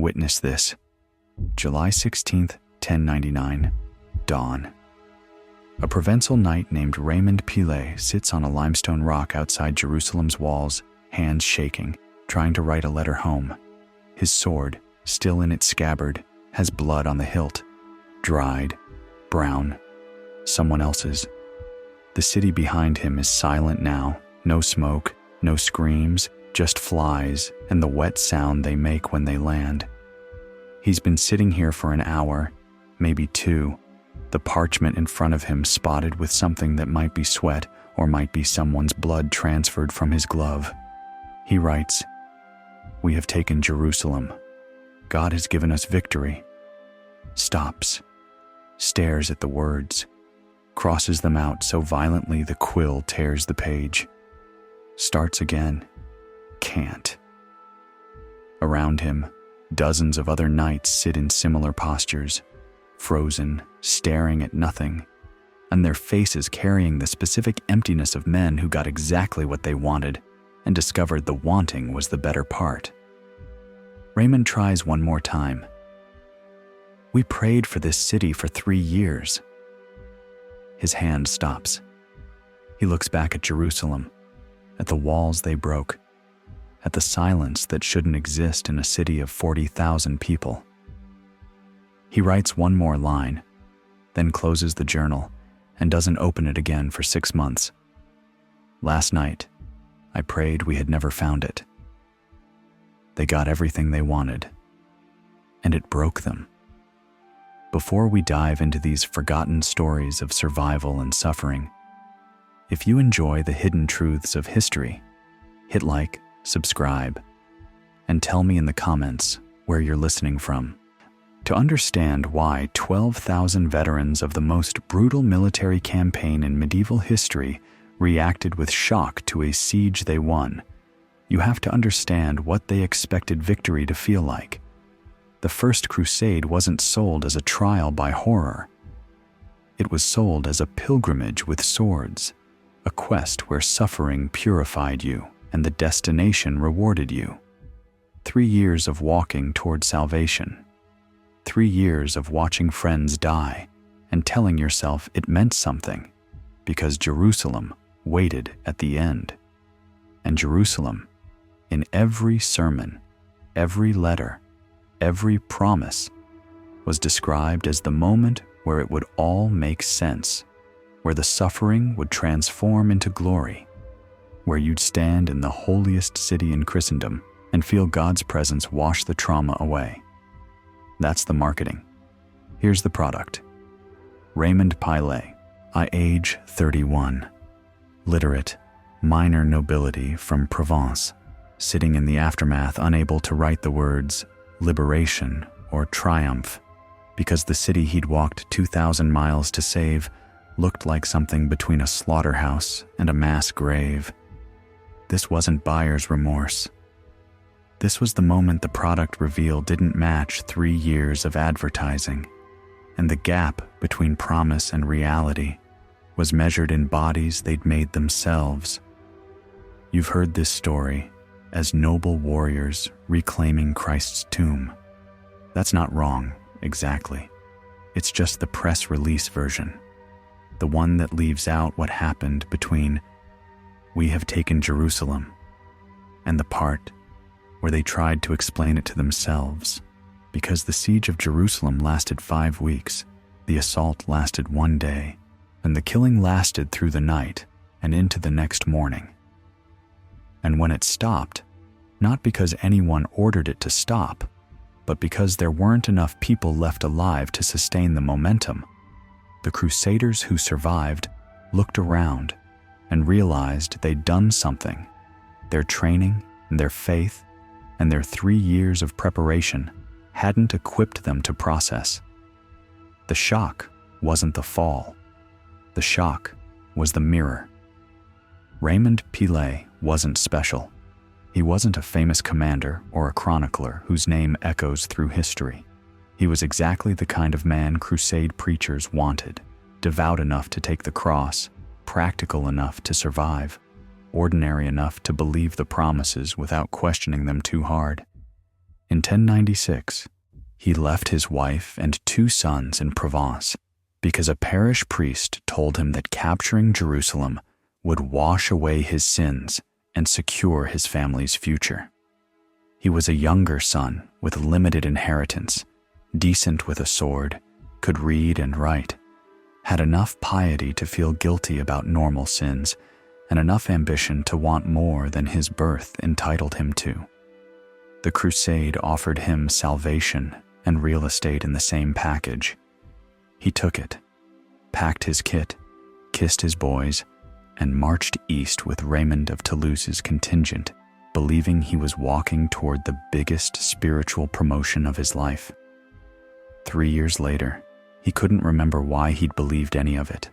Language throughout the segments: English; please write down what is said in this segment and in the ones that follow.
Witness this. July 16th, 1099, dawn. A Provençal knight named Raymond Pilet sits on a limestone rock outside Jerusalem's walls, hands shaking, trying to write a letter home. His sword, still in its scabbard, has blood on the hilt. Dried, brown, someone else's. The city behind him is silent now, no smoke, no screams, just flies and the wet sound they make when they land. He's been sitting here for an hour, maybe two, the parchment in front of him spotted with something that might be sweat or might be someone's blood transferred from his glove. He writes, "We have taken Jerusalem. God has given us victory." Stops, stares at the words, crosses them out so violently the quill tears the page. Starts again, can't. Around him, dozens of other knights sit in similar postures, frozen, staring at nothing, and their faces carrying the specific emptiness of men who got exactly what they wanted and discovered the wanting was the better part. Raymond tries one more time. "We prayed for this city for 3 years. His hand stops. He looks back at Jerusalem, at the walls they broke, at the silence that shouldn't exist in a city of 40,000 people. He writes one more line, then closes the journal and doesn't open it again for 6 months. "Last night, I prayed we had never found it. They got everything they wanted, and it broke them." Before we dive into these forgotten stories of survival and suffering, if you enjoy the hidden truths of history, hit like, subscribe, and tell me in the comments where you're listening from. To understand why 12,000 veterans of the most brutal military campaign in medieval history reacted with shock to a siege they won, you have to understand what they expected victory to feel like. The First Crusade wasn't sold as a trial by horror. It was sold as a pilgrimage with swords, a quest where suffering purified you and the destination rewarded you. 3 years of walking toward salvation. 3 years of watching friends die and telling yourself it meant something because Jerusalem waited at the end. And Jerusalem, in every sermon, every letter, every promise, was described as the moment where it would all make sense, where the suffering would transform into glory, where you'd stand in the holiest city in Christendom and feel God's presence wash the trauma away. That's the marketing. Here's the product. Raymond Pilet, I age 31, literate, minor nobility from Provence, sitting in the aftermath unable to write the words liberation or triumph because the city he'd walked 2,000 miles to save looked like something between a slaughterhouse and a mass grave. This wasn't buyer's remorse. This was the moment the product reveal didn't match 3 years of advertising, and the gap between promise and reality was measured in bodies they'd made themselves. You've heard this story as noble warriors reclaiming Christ's tomb. That's not wrong, exactly. It's just the press release version, the one that leaves out what happened between "We have taken Jerusalem" and the part where they tried to explain it to themselves. Because the siege of Jerusalem lasted 5 weeks, the assault lasted 1 day, and the killing lasted through the night and into the next morning. And when it stopped, not because anyone ordered it to stop, but because there weren't enough people left alive to sustain the momentum, the Crusaders who survived looked around and realized they'd done something. Their training and their faith and their 3 years of preparation hadn't equipped them to process. The shock wasn't the fall. The shock was the mirror. Raymond Pilet wasn't special. He wasn't a famous commander or a chronicler whose name echoes through history. He was exactly the kind of man crusade preachers wanted, devout enough to take the cross, practical enough to survive, ordinary enough to believe the promises without questioning them too hard. In 1096, he left his wife and 2 sons in Provence because a parish priest told him that capturing Jerusalem would wash away his sins and secure his family's future. He was a younger son with limited inheritance, decent with a sword, could read and write, had enough piety to feel guilty about normal sins, and enough ambition to want more than his birth entitled him to. The crusade offered him salvation and real estate in the same package. He took it, packed his kit, kissed his boys, and marched east with Raymond of Toulouse's contingent, believing he was walking toward the biggest spiritual promotion of his life. 3 years later, he couldn't remember why he'd believed any of it.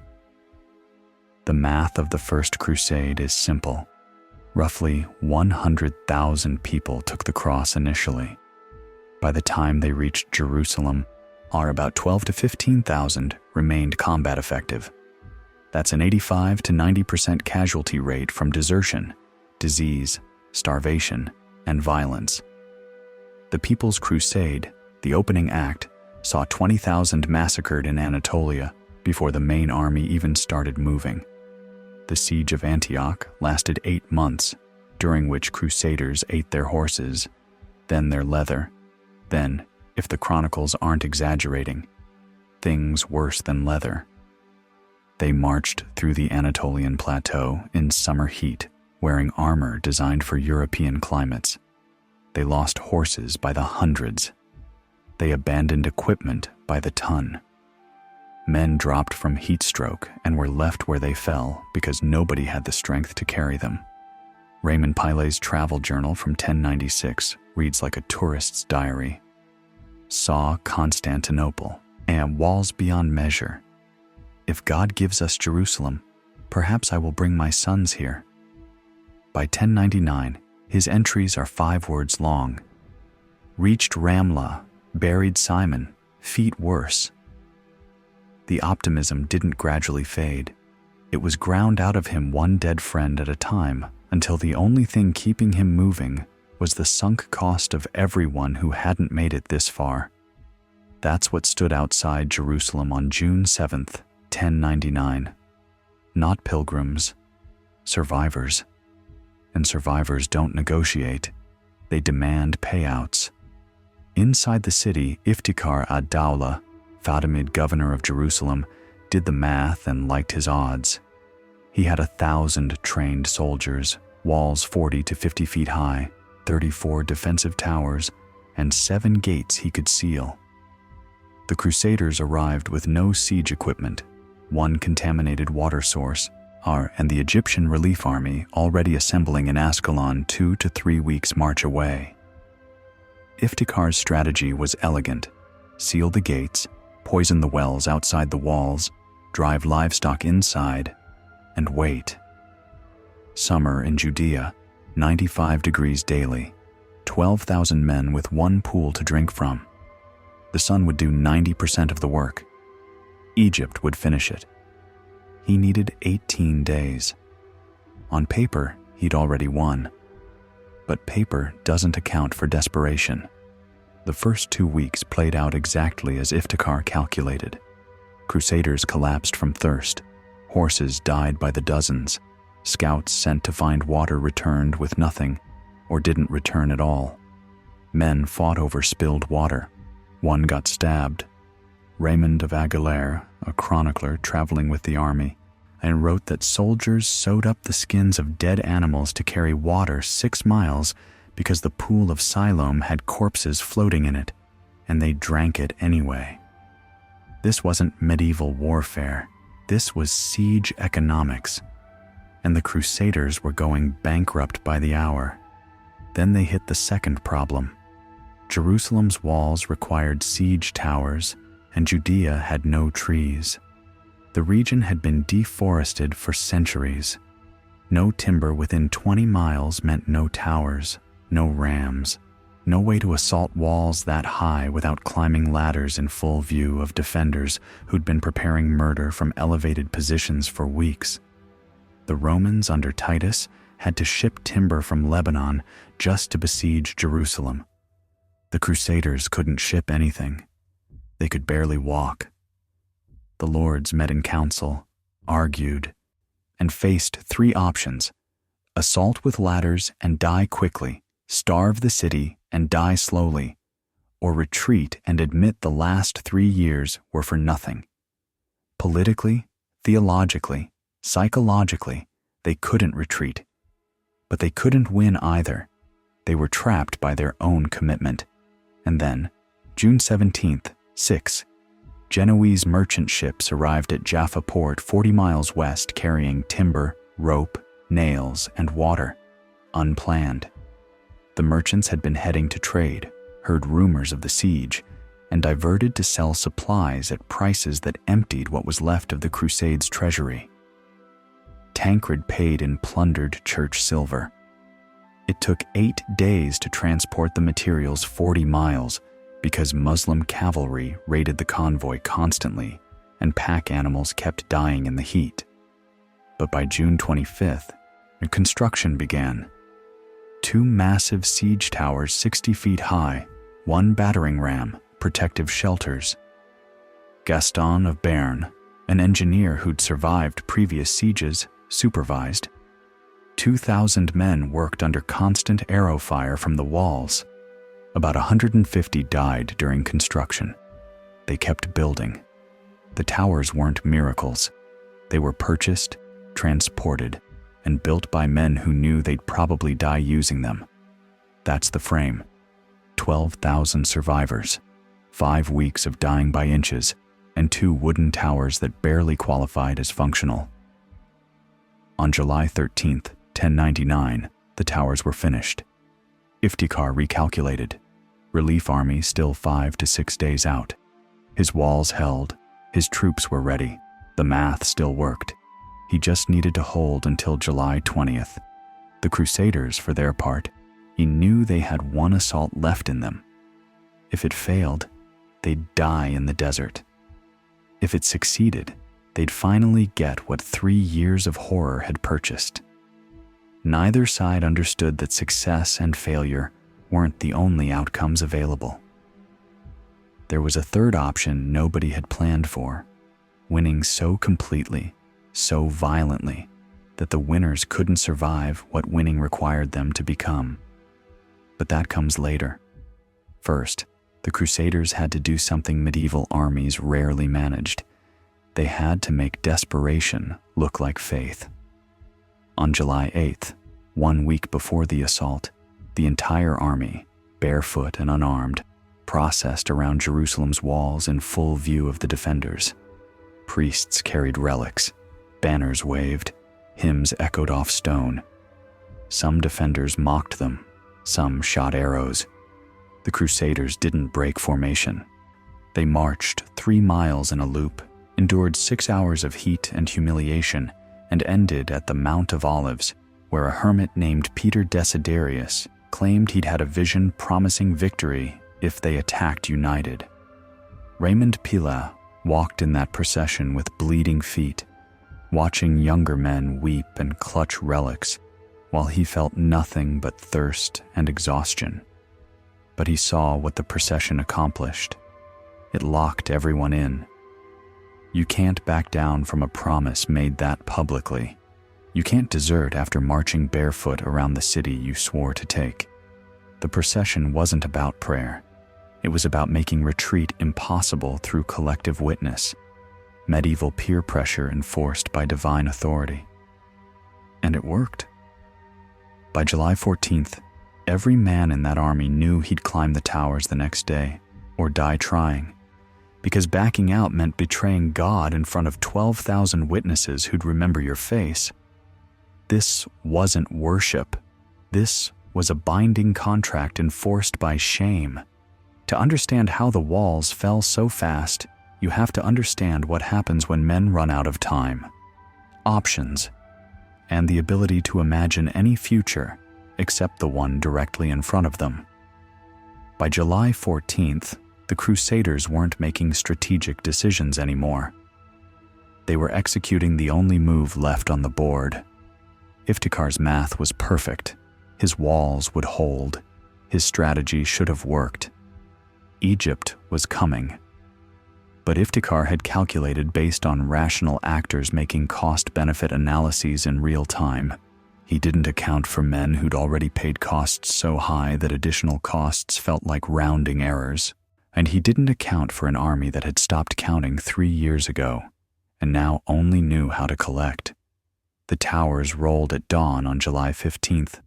The math of the First Crusade is simple. Roughly 100,000 people took the cross initially. By the time they reached Jerusalem, about 12 to 15,000 remained combat effective. That's an 85 to 90% casualty rate from desertion, disease, starvation, and violence. The People's Crusade, the opening act, saw 20,000 massacred in Anatolia before the main army even started moving. The siege of Antioch lasted 8 months, during which Crusaders ate their horses, then their leather, then, if the chronicles aren't exaggerating, things worse than leather. They marched through the Anatolian plateau in summer heat, wearing armor designed for European climates. They lost horses by the hundreds. They abandoned equipment by the ton. Men dropped from heat stroke and were left where they fell because nobody had the strength to carry them. Raymond Pilet's travel journal from 1096 reads like a tourist's diary. Saw Constantinople and walls beyond measure. If God gives us Jerusalem, perhaps I will bring my sons here. By 1099, his entries are 5 words long. Reached Ramla, buried Simon, feet worse. The optimism didn't gradually fade. It was ground out of him one dead friend at a time until the only thing keeping him moving was the sunk cost of everyone who hadn't made it this far. That's what stood outside Jerusalem on June 7th, 1099. Not pilgrims, survivors. And survivors don't negotiate. They demand payouts. Inside the city, Iftikhar ad-Dawla, Fatimid governor of Jerusalem, did the math and liked his odds. He had 1,000 trained soldiers, walls 40 to 50 feet high, 34 defensive towers, and 7 gates he could seal. The Crusaders arrived with no siege equipment, 1 contaminated water source, and the Egyptian relief army already assembling in Ascalon 2 to 3 weeks' march away. Iftikhar's strategy was elegant: seal the gates, poison the wells outside the walls, drive livestock inside, and wait. Summer in Judea, 95 degrees daily, 12,000 men with 1 pool to drink from. The sun would do 90% of the work. Egypt would finish it. He needed 18 days. On paper, he'd already won. But paper doesn't account for desperation. The first 2 weeks played out exactly as Iftikhar calculated. Crusaders collapsed from thirst. Horses died by the dozens. Scouts sent to find water returned with nothing, or didn't return at all. Men fought over spilled water. 1 got stabbed. Raymond of Aguilers, a chronicler traveling with the army, and wrote that soldiers sewed up the skins of dead animals to carry water 6 miles because the pool of Siloam had corpses floating in it, and they drank it anyway. This wasn't medieval warfare. This was siege economics. And the Crusaders were going bankrupt by the hour. Then they hit the second problem. Jerusalem's walls required siege towers, and Judea had no trees. The region had been deforested for centuries. No timber within 20 miles meant no towers, no rams, no way to assault walls that high without climbing ladders in full view of defenders who'd been preparing murder from elevated positions for weeks. The Romans under Titus had to ship timber from Lebanon just to besiege Jerusalem. The Crusaders couldn't ship anything. They could barely walk. The lords met in council, argued, and faced three options: assault with ladders and die quickly, starve the city and die slowly, or retreat and admit the last 3 years were for nothing. Politically, theologically, psychologically, they couldn't retreat. But they couldn't win either. They were trapped by their own commitment. And then, June 17th, 6, Genoese merchant ships arrived at Jaffa port 40 miles west carrying timber, rope, nails, and water, unplanned. The merchants had been heading to trade, heard rumors of the siege, and diverted to sell supplies at prices that emptied what was left of the Crusades' treasury. Tancred paid in plundered church silver. It took 8 days to transport the materials 40 miles because Muslim cavalry raided the convoy constantly and pack animals kept dying in the heat. But by June 25th, construction began. 2 massive siege towers 60 feet high, 1 battering ram, protective shelters. Gaston of Béarn, an engineer who'd survived previous sieges, supervised. 2,000 men worked under constant arrow fire from the walls. About 150 died during construction. They kept building. The towers weren't miracles. They were purchased, transported, and built by men who knew they'd probably die using them. That's the frame. 12,000 survivors, 5 weeks of dying by inches, and 2 wooden towers that barely qualified as functional. On July 13th, 1099, the towers were finished. Iftikhar recalculated. Relief army still 5 to 6 days out. His walls held. His troops were ready. The math still worked. He just needed to hold until July 20th. The Crusaders, for their part, he knew they had 1 assault left in them. If it failed, they'd die in the desert. If it succeeded, they'd finally get what 3 years of horror had purchased. Neither side understood that success and failure weren't the only outcomes available. There was a third option nobody had planned for, winning so completely, so violently, that the winners couldn't survive what winning required them to become. But that comes later. First, the Crusaders had to do something medieval armies rarely managed. They had to make desperation look like faith. On July 8th, 1 week before the assault, the entire army, barefoot and unarmed, processed around Jerusalem's walls in full view of the defenders. Priests carried relics, banners waved, hymns echoed off stone. Some defenders mocked them, some shot arrows. The Crusaders didn't break formation. They marched 3 miles in a loop, endured 6 hours of heat and humiliation, and ended at the Mount of Olives, where a hermit named Peter Desiderius claimed he'd had a vision promising victory if they attacked united. Raymond Pilet walked in that procession with bleeding feet, watching younger men weep and clutch relics, while he felt nothing but thirst and exhaustion. But he saw what the procession accomplished. It locked everyone in. You can't back down from a promise made that publicly. You can't desert after marching barefoot around the city you swore to take. The procession wasn't about prayer. It was about making retreat impossible through collective witness, medieval peer pressure enforced by divine authority. And it worked. By July 14th, every man in that army knew he'd climb the towers the next day, or die trying, because backing out meant betraying God in front of 12,000 witnesses who'd remember your face. This wasn't worship. This was a binding contract enforced by shame. To understand how the walls fell so fast, you have to understand what happens when men run out of time, options, and the ability to imagine any future except the one directly in front of them. By July 14th, the Crusaders weren't making strategic decisions anymore. They were executing the only move left on the board. Iftikhar's math was perfect. His walls would hold. His strategy should have worked. Egypt was coming. But Iftikhar had calculated based on rational actors making cost-benefit analyses in real time. He didn't account for men who'd already paid costs so high that additional costs felt like rounding errors. And he didn't account for an army that had stopped counting 3 years ago and now only knew how to collect. The towers rolled at dawn on July 15th.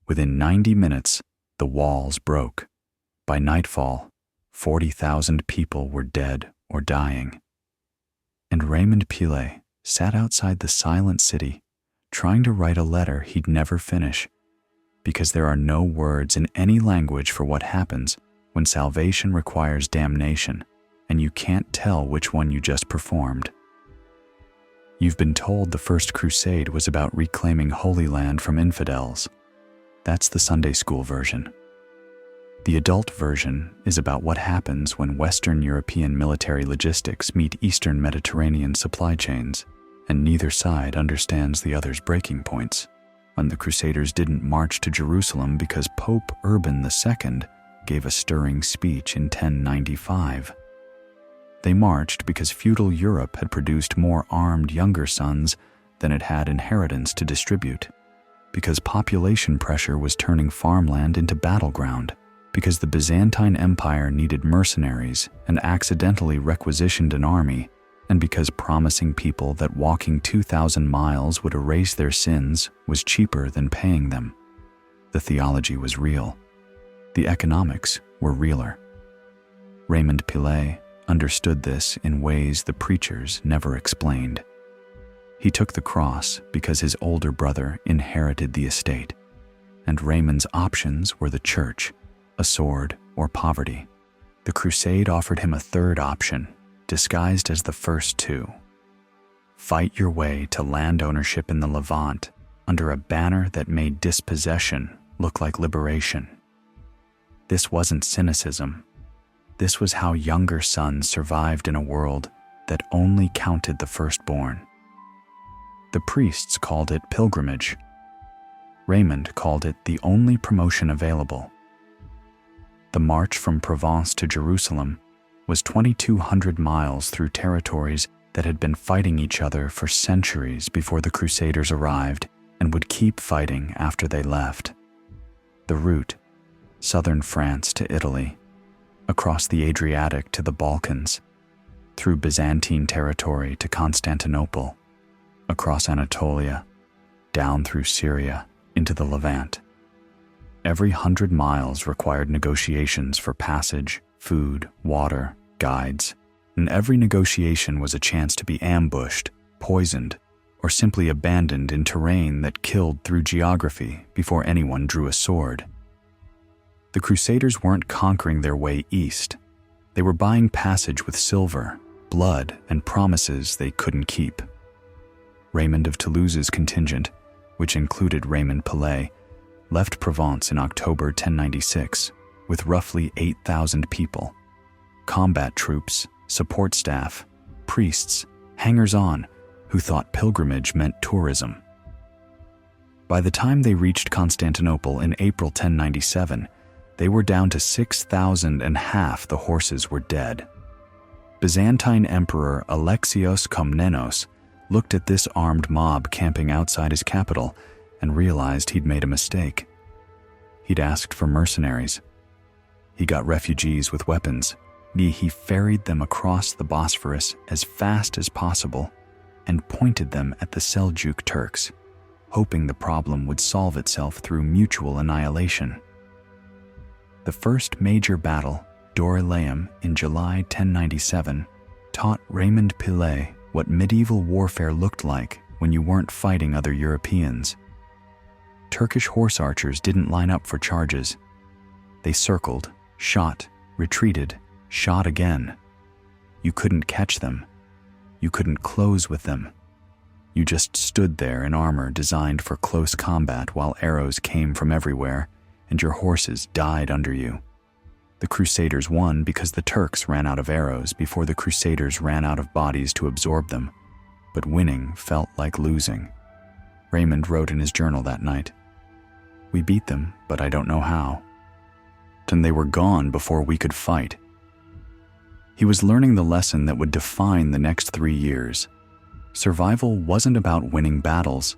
Within 90 minutes, the walls broke. By nightfall, 40,000 people were dead or dying. And Raymond Pilet sat outside the silent city, trying to write a letter he'd never finish, because there are no words in any language for what happens when salvation requires damnation, and you can't tell which one you just performed. You've been told the First Crusade was about reclaiming Holy Land from infidels. That's the Sunday school version. The adult version is about what happens when Western European military logistics meet Eastern Mediterranean supply chains, and neither side understands the other's breaking points. And the Crusaders didn't march to Jerusalem because Pope Urban II gave a stirring speech in 1095. They marched because feudal Europe had produced more armed younger sons than it had inheritance to distribute, because population pressure was turning farmland into battleground, because the Byzantine Empire needed mercenaries and accidentally requisitioned an army, and because promising people that walking 2,000 miles would erase their sins was cheaper than paying them. The theology was real. The economics were realer. Raymond Pilet understood this in ways the preachers never explained. He took the cross because his older brother inherited the estate, and Raymond's options were the church, a sword, or poverty. The crusade offered him a third option, disguised as the first two. Fight your way to land ownership in the Levant under a banner that made dispossession look like liberation. This wasn't cynicism. This was how younger sons survived in a world that only counted the firstborn. The priests called it pilgrimage. Raymond called it the only promotion available. The march from Provence to Jerusalem was 2,200 miles through territories that had been fighting each other for centuries before the Crusaders arrived and would keep fighting after they left. The route, southern France to Italy, across the Adriatic to the Balkans, through Byzantine territory to Constantinople, across Anatolia, down through Syria into the Levant. Every 100 miles required negotiations for passage, food, water, guides, and every negotiation was a chance to be ambushed, poisoned, or simply abandoned in terrain that killed through geography before anyone drew a sword. The Crusaders weren't conquering their way east. They were buying passage with silver, blood, and promises they couldn't keep. Raymond of Toulouse's contingent, which included Raymond Pilet, left Provence in October 1096 with roughly 8,000 people, combat troops, support staff, priests, hangers-on who thought pilgrimage meant tourism. By the time they reached Constantinople in April 1097, they were down to 6,000 and half the horses were dead. Byzantine Emperor Alexios Komnenos looked at this armed mob camping outside his capital and realized he'd made a mistake. He'd asked for mercenaries. He got refugees with weapons. He ferried them across the Bosphorus as fast as possible and pointed them at the Seljuk Turks, hoping the problem would solve itself through mutual annihilation. The first major battle, Dorylaeum in July 1097, taught Raymond Pilet what medieval warfare looked like when you weren't fighting other Europeans. Turkish horse archers didn't line up for charges. They circled, shot, retreated, shot again. You couldn't catch them. You couldn't close with them. You just stood there in armor designed for close combat while arrows came from everywhere and your horses died under you. The Crusaders won because the Turks ran out of arrows before the Crusaders ran out of bodies to absorb them, but winning felt like losing. Raymond wrote in his journal that night, "We beat them, but I don't know how. And they were gone before we could fight. He was learning the lesson that would define the next 3 years. Survival wasn't about winning battles.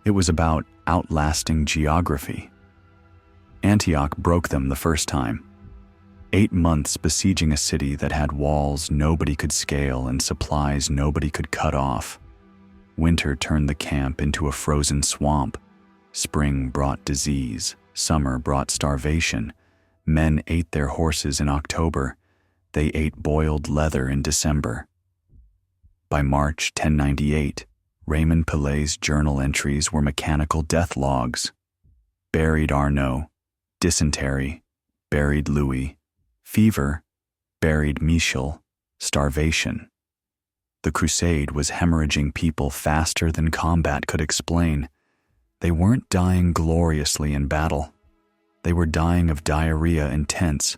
It was about outlasting geography. Antioch broke them the first time. 8 months besieging a city that had walls nobody could scale and supplies nobody could cut off. Winter turned the camp into a frozen swamp. Spring brought disease. Summer brought starvation. Men ate their horses in October. They ate boiled leather in December. By March 1098, Raymond Pilet's journal entries were mechanical death logs. Buried Arnaud, dysentery, buried Louis, fever, buried Michel, starvation. The crusade was hemorrhaging people faster than combat could explain. They weren't dying gloriously in battle. They were dying of diarrhea in tents,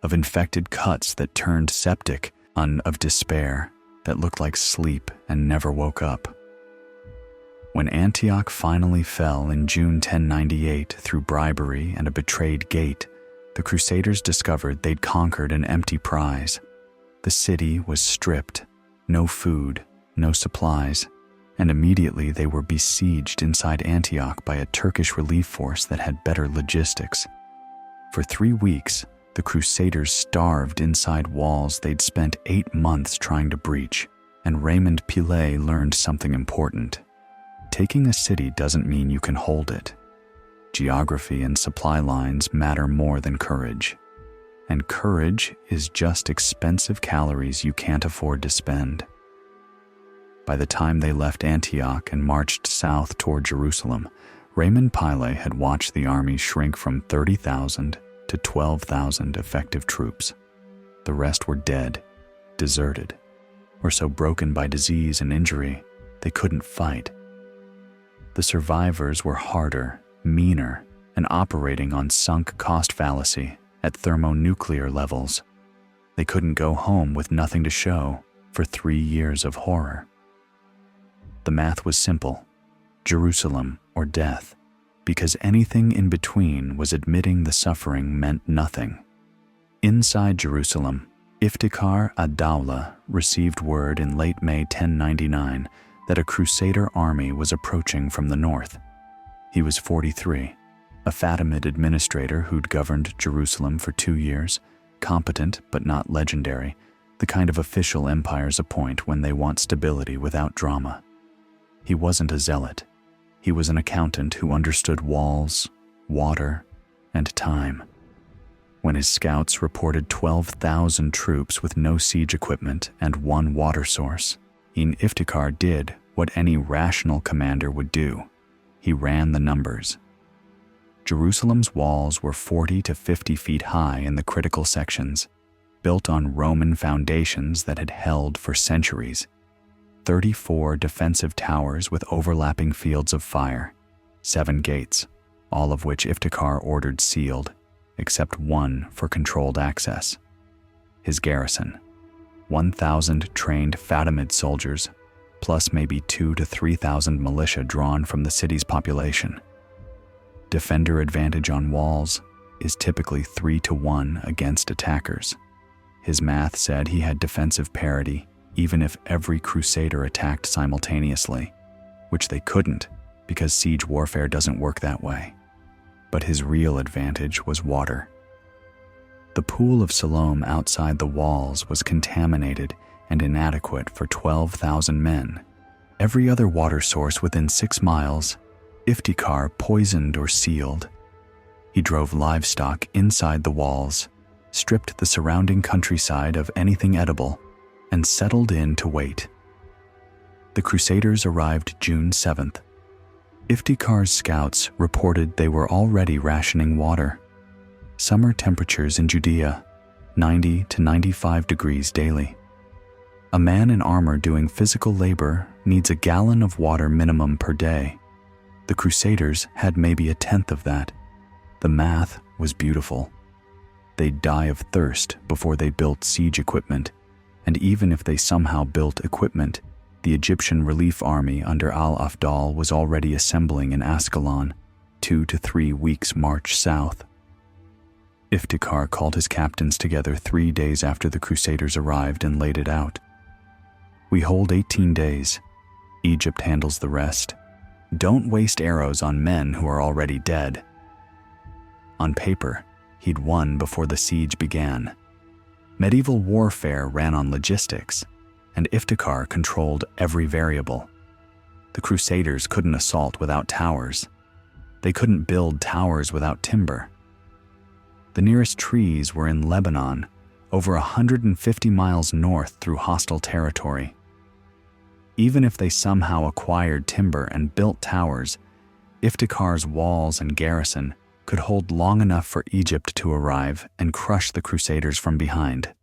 of infected cuts that turned septic, of despair that looked like sleep and never woke up. When Antioch finally fell in June 1098 through bribery and a betrayed gate, the Crusaders discovered they'd conquered an empty prize. The city was stripped, no food, no supplies, and immediately they were besieged inside Antioch by a Turkish relief force that had better logistics. For 3 weeks, the Crusaders starved inside walls they'd spent 8 months trying to breach, and Raymond Pilet learned something important. Taking a city doesn't mean you can hold it. Geography and supply lines matter more than courage. And courage is just expensive calories you can't afford to spend. By the time they left Antioch and marched south toward Jerusalem, Raymond Pilet had watched the army shrink from 30,000 to 12,000 effective troops. The rest were dead, deserted, or so broken by disease and injury they couldn't fight. The survivors were harder, meaner, and operating on sunk cost fallacy at thermonuclear levels. They couldn't go home with nothing to show for 3 years of horror. The math was simple: Jerusalem or death, because anything in between was admitting the suffering meant nothing. Inside Jerusalem, Iftikhar ad-Dawla received word in late May 1099 that a Crusader army was approaching from the north. He was 43, a Fatimid administrator who'd governed Jerusalem for 2 years, competent but not legendary, the kind of official empires appoint when they want stability without drama. He wasn't a zealot. He was an accountant who understood walls, water, and time. When his scouts reported 12,000 troops with no siege equipment and 1 water source, Iftikhar did what any rational commander would do. He ran the numbers. Jerusalem's walls were 40 to 50 feet high in the critical sections, built on Roman foundations that had held for centuries. 34 defensive towers with overlapping fields of fire, 7 gates, all of which Iftikhar ordered sealed, except 1 for controlled access. His garrison, 1,000 trained Fatimid soldiers, plus maybe 2,000 to 3,000 militia drawn from the city's population. Defender advantage on walls is typically 3 to 1 against attackers. His math said he had defensive parity even if every Crusader attacked simultaneously, which they couldn't because siege warfare doesn't work that way. But his real advantage was water. The pool of Siloam outside the walls was contaminated and inadequate for 12,000 men. Every other water source within 6 miles, Iftikhar poisoned or sealed. He drove livestock inside the walls, stripped the surrounding countryside of anything edible, and settled in to wait. The Crusaders arrived June 7th. Iftikhar's scouts reported they were already rationing water. Summer temperatures in Judea, 90 to 95 degrees daily. A man in armor doing physical labor needs a gallon of water minimum per day. The Crusaders had maybe a tenth of that. The math was beautiful. They'd die of thirst before they built siege equipment, and even if they somehow built equipment, the Egyptian relief army under al-Afdal was already assembling in Ascalon, 2 to 3 weeks' march south. Iftikhar called his captains together 3 days after the Crusaders arrived and laid it out. "We hold 18 days. Egypt handles the rest. Don't waste arrows on men who are already dead." On paper, he'd won before the siege began. Medieval warfare ran on logistics, and Iftikhar controlled every variable. The Crusaders couldn't assault without towers. They couldn't build towers without timber. The nearest trees were in Lebanon, over 150 miles north through hostile territory. Even if they somehow acquired timber and built towers, Iftikhar's walls and garrison could hold long enough for Egypt to arrive and crush the Crusaders from behind.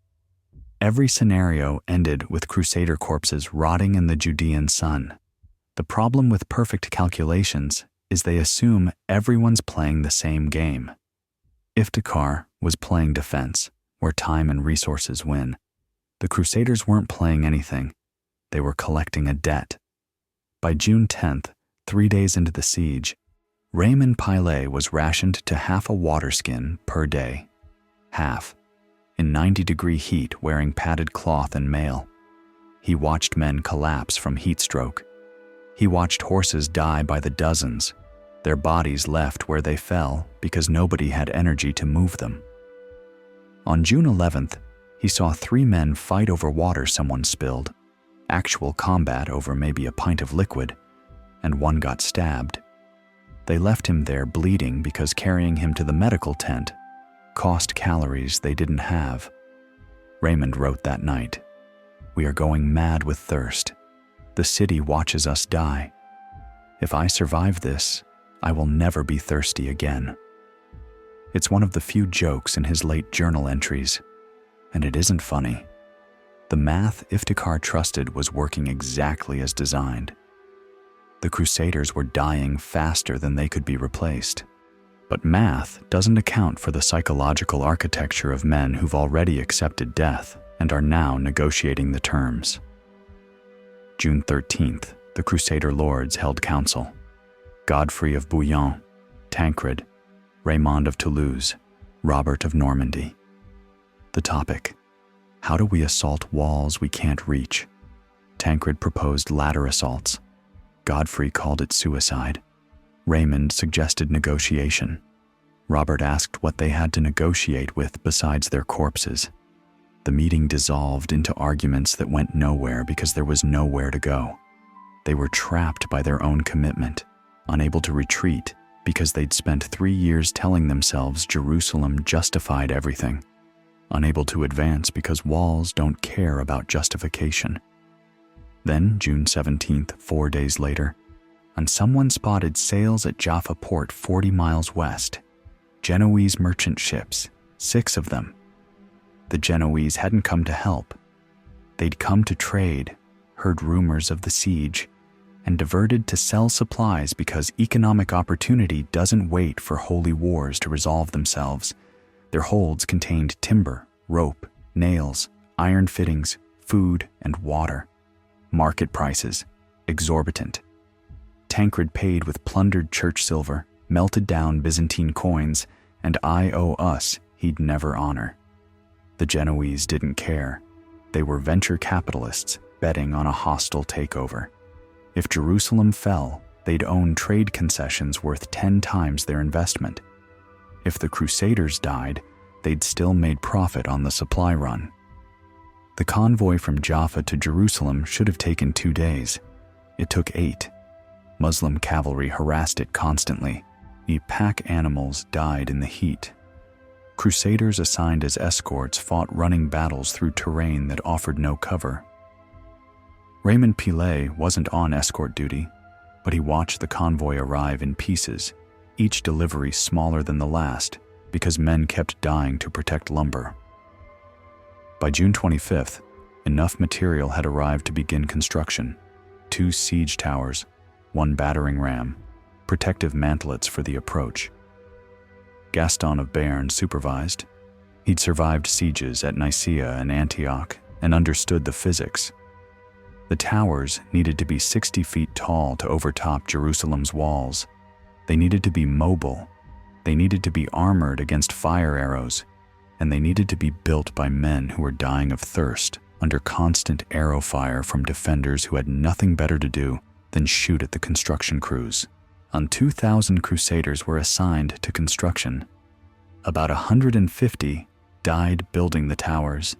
Every scenario ended with Crusader corpses rotting in the Judean sun. The problem with perfect calculations is they assume everyone's playing the same game. Iftikhar was playing defense, where time and resources win. The Crusaders weren't playing anything. They were collecting a debt. By June 10th, 3 days into the siege, Raymond Pilet was rationed to half a water skin per day. Half. In 90-degree heat, wearing padded cloth and mail. He watched men collapse from heat stroke. He watched horses die by the dozens, their bodies left where they fell because nobody had energy to move them. On June 11th, he saw 3 men fight over water someone spilled, actual combat over maybe a pint of liquid, and one got stabbed. They left him there bleeding because carrying him to the medical tent cost calories they didn't have. Raymond wrote that night, "We are going mad with thirst. The city watches us die. If I survive this, I will never be thirsty again." It's one of the few jokes in his late journal entries, and it isn't funny. The math Iftikhar trusted was working exactly as designed. The Crusaders were dying faster than they could be replaced. But math doesn't account for the psychological architecture of men who've already accepted death and are now negotiating the terms. June 13th, the Crusader lords held council. Godfrey of Bouillon, Tancred, Raymond of Toulouse, Robert of Normandy. The topic: how do we assault walls we can't reach? Tancred proposed ladder assaults. Godfrey called it suicide. Raymond suggested negotiation. Robert asked what they had to negotiate with besides their corpses. The meeting dissolved into arguments that went nowhere because there was nowhere to go. They were trapped by their own commitment, unable to retreat because they'd spent 3 years telling themselves Jerusalem justified everything, unable to advance because walls don't care about justification. Then, June 17th, 4 days later, and someone spotted sails at Jaffa port 40 miles west. Genoese merchant ships, 6 of them. The Genoese hadn't come to help. They'd come to trade, heard rumors of the siege, and diverted to sell supplies because economic opportunity doesn't wait for holy wars to resolve themselves. Their holds contained timber, rope, nails, iron fittings, food, and water. Market prices, exorbitant. Tancred paid with plundered church silver, melted down Byzantine coins, and I owe us he'd never honor. The Genoese didn't care. They were venture capitalists betting on a hostile takeover. If Jerusalem fell, they'd own trade concessions worth 10 times their investment. If the Crusaders died, they'd still made profit on the supply run. The convoy from Jaffa to Jerusalem should have taken 2 days. It took 8. Muslim cavalry harassed it constantly. The pack animals died in the heat. Crusaders assigned as escorts fought running battles through terrain that offered no cover. Raymond Pilet wasn't on escort duty, but he watched the convoy arrive in pieces, each delivery smaller than the last, because men kept dying to protect lumber. By June 25th, enough material had arrived to begin construction. 2 siege towers, 1 battering ram, protective mantlets for the approach. Gaston of Béarn supervised. He'd survived sieges at Nicaea and Antioch and understood the physics. The towers needed to be 60 feet tall to overtop Jerusalem's walls. They needed to be mobile. They needed to be armored against fire arrows, and they needed to be built by men who were dying of thirst under constant arrow fire from defenders who had nothing better to do than shoot at the construction crews. 2,000 Crusaders were assigned to construction. About 150 died building the towers.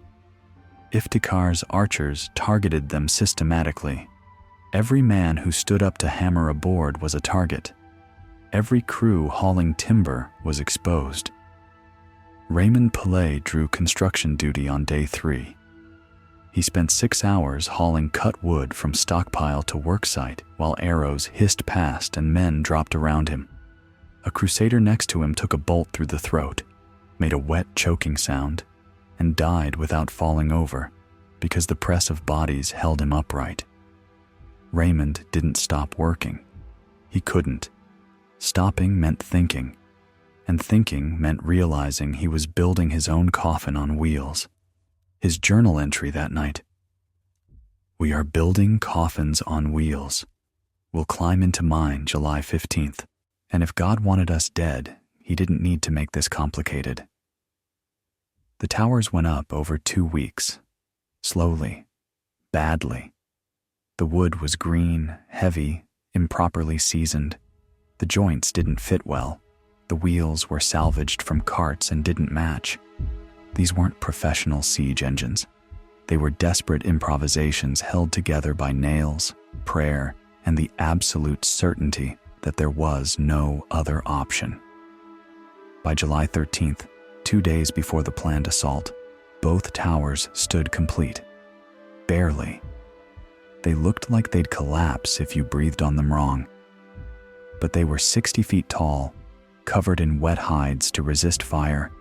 Iftikhar's archers targeted them systematically. Every man who stood up to hammer a board was a target. Every crew hauling timber was exposed. Raymond Pilet drew construction duty on day 3. He spent 6 hours hauling cut wood from stockpile to worksite while arrows hissed past and men dropped around him. A Crusader next to him took a bolt through the throat, made a wet choking sound, and died without falling over because the press of bodies held him upright. Raymond didn't stop working. He couldn't. Stopping meant thinking, and thinking meant realizing he was building his own coffin on wheels. His journal entry that night: "We are building coffins on wheels. We'll climb into mine July 15th. And if God wanted us dead, he didn't need to make this complicated." The towers went up over 2 weeks. Slowly. Badly. The wood was green, heavy, improperly seasoned. The joints didn't fit well. The wheels were salvaged from carts and didn't match. These weren't professional siege engines. They were desperate improvisations held together by nails, prayer, and the absolute certainty that there was no other option. By July 13th, 2 days before the planned assault, both towers stood complete. Barely. They looked like they'd collapse if you breathed on them wrong. But they were 60 feet tall, covered in wet hides to resist fire,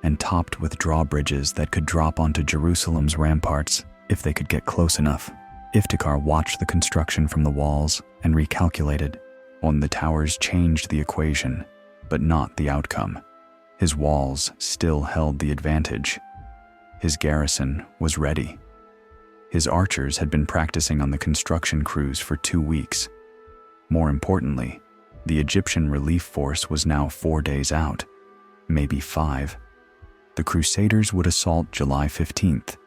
and topped with drawbridges that could drop onto Jerusalem's ramparts if they could get close enough. Iftikhar watched the construction from the walls and recalculated. On the towers changed the equation, but not the outcome. His walls still held the advantage. His garrison was ready. His archers had been practicing on the construction crews for 2 weeks. More importantly, the Egyptian relief force was now 4 days out, maybe 5. The Crusaders would assault July 15th.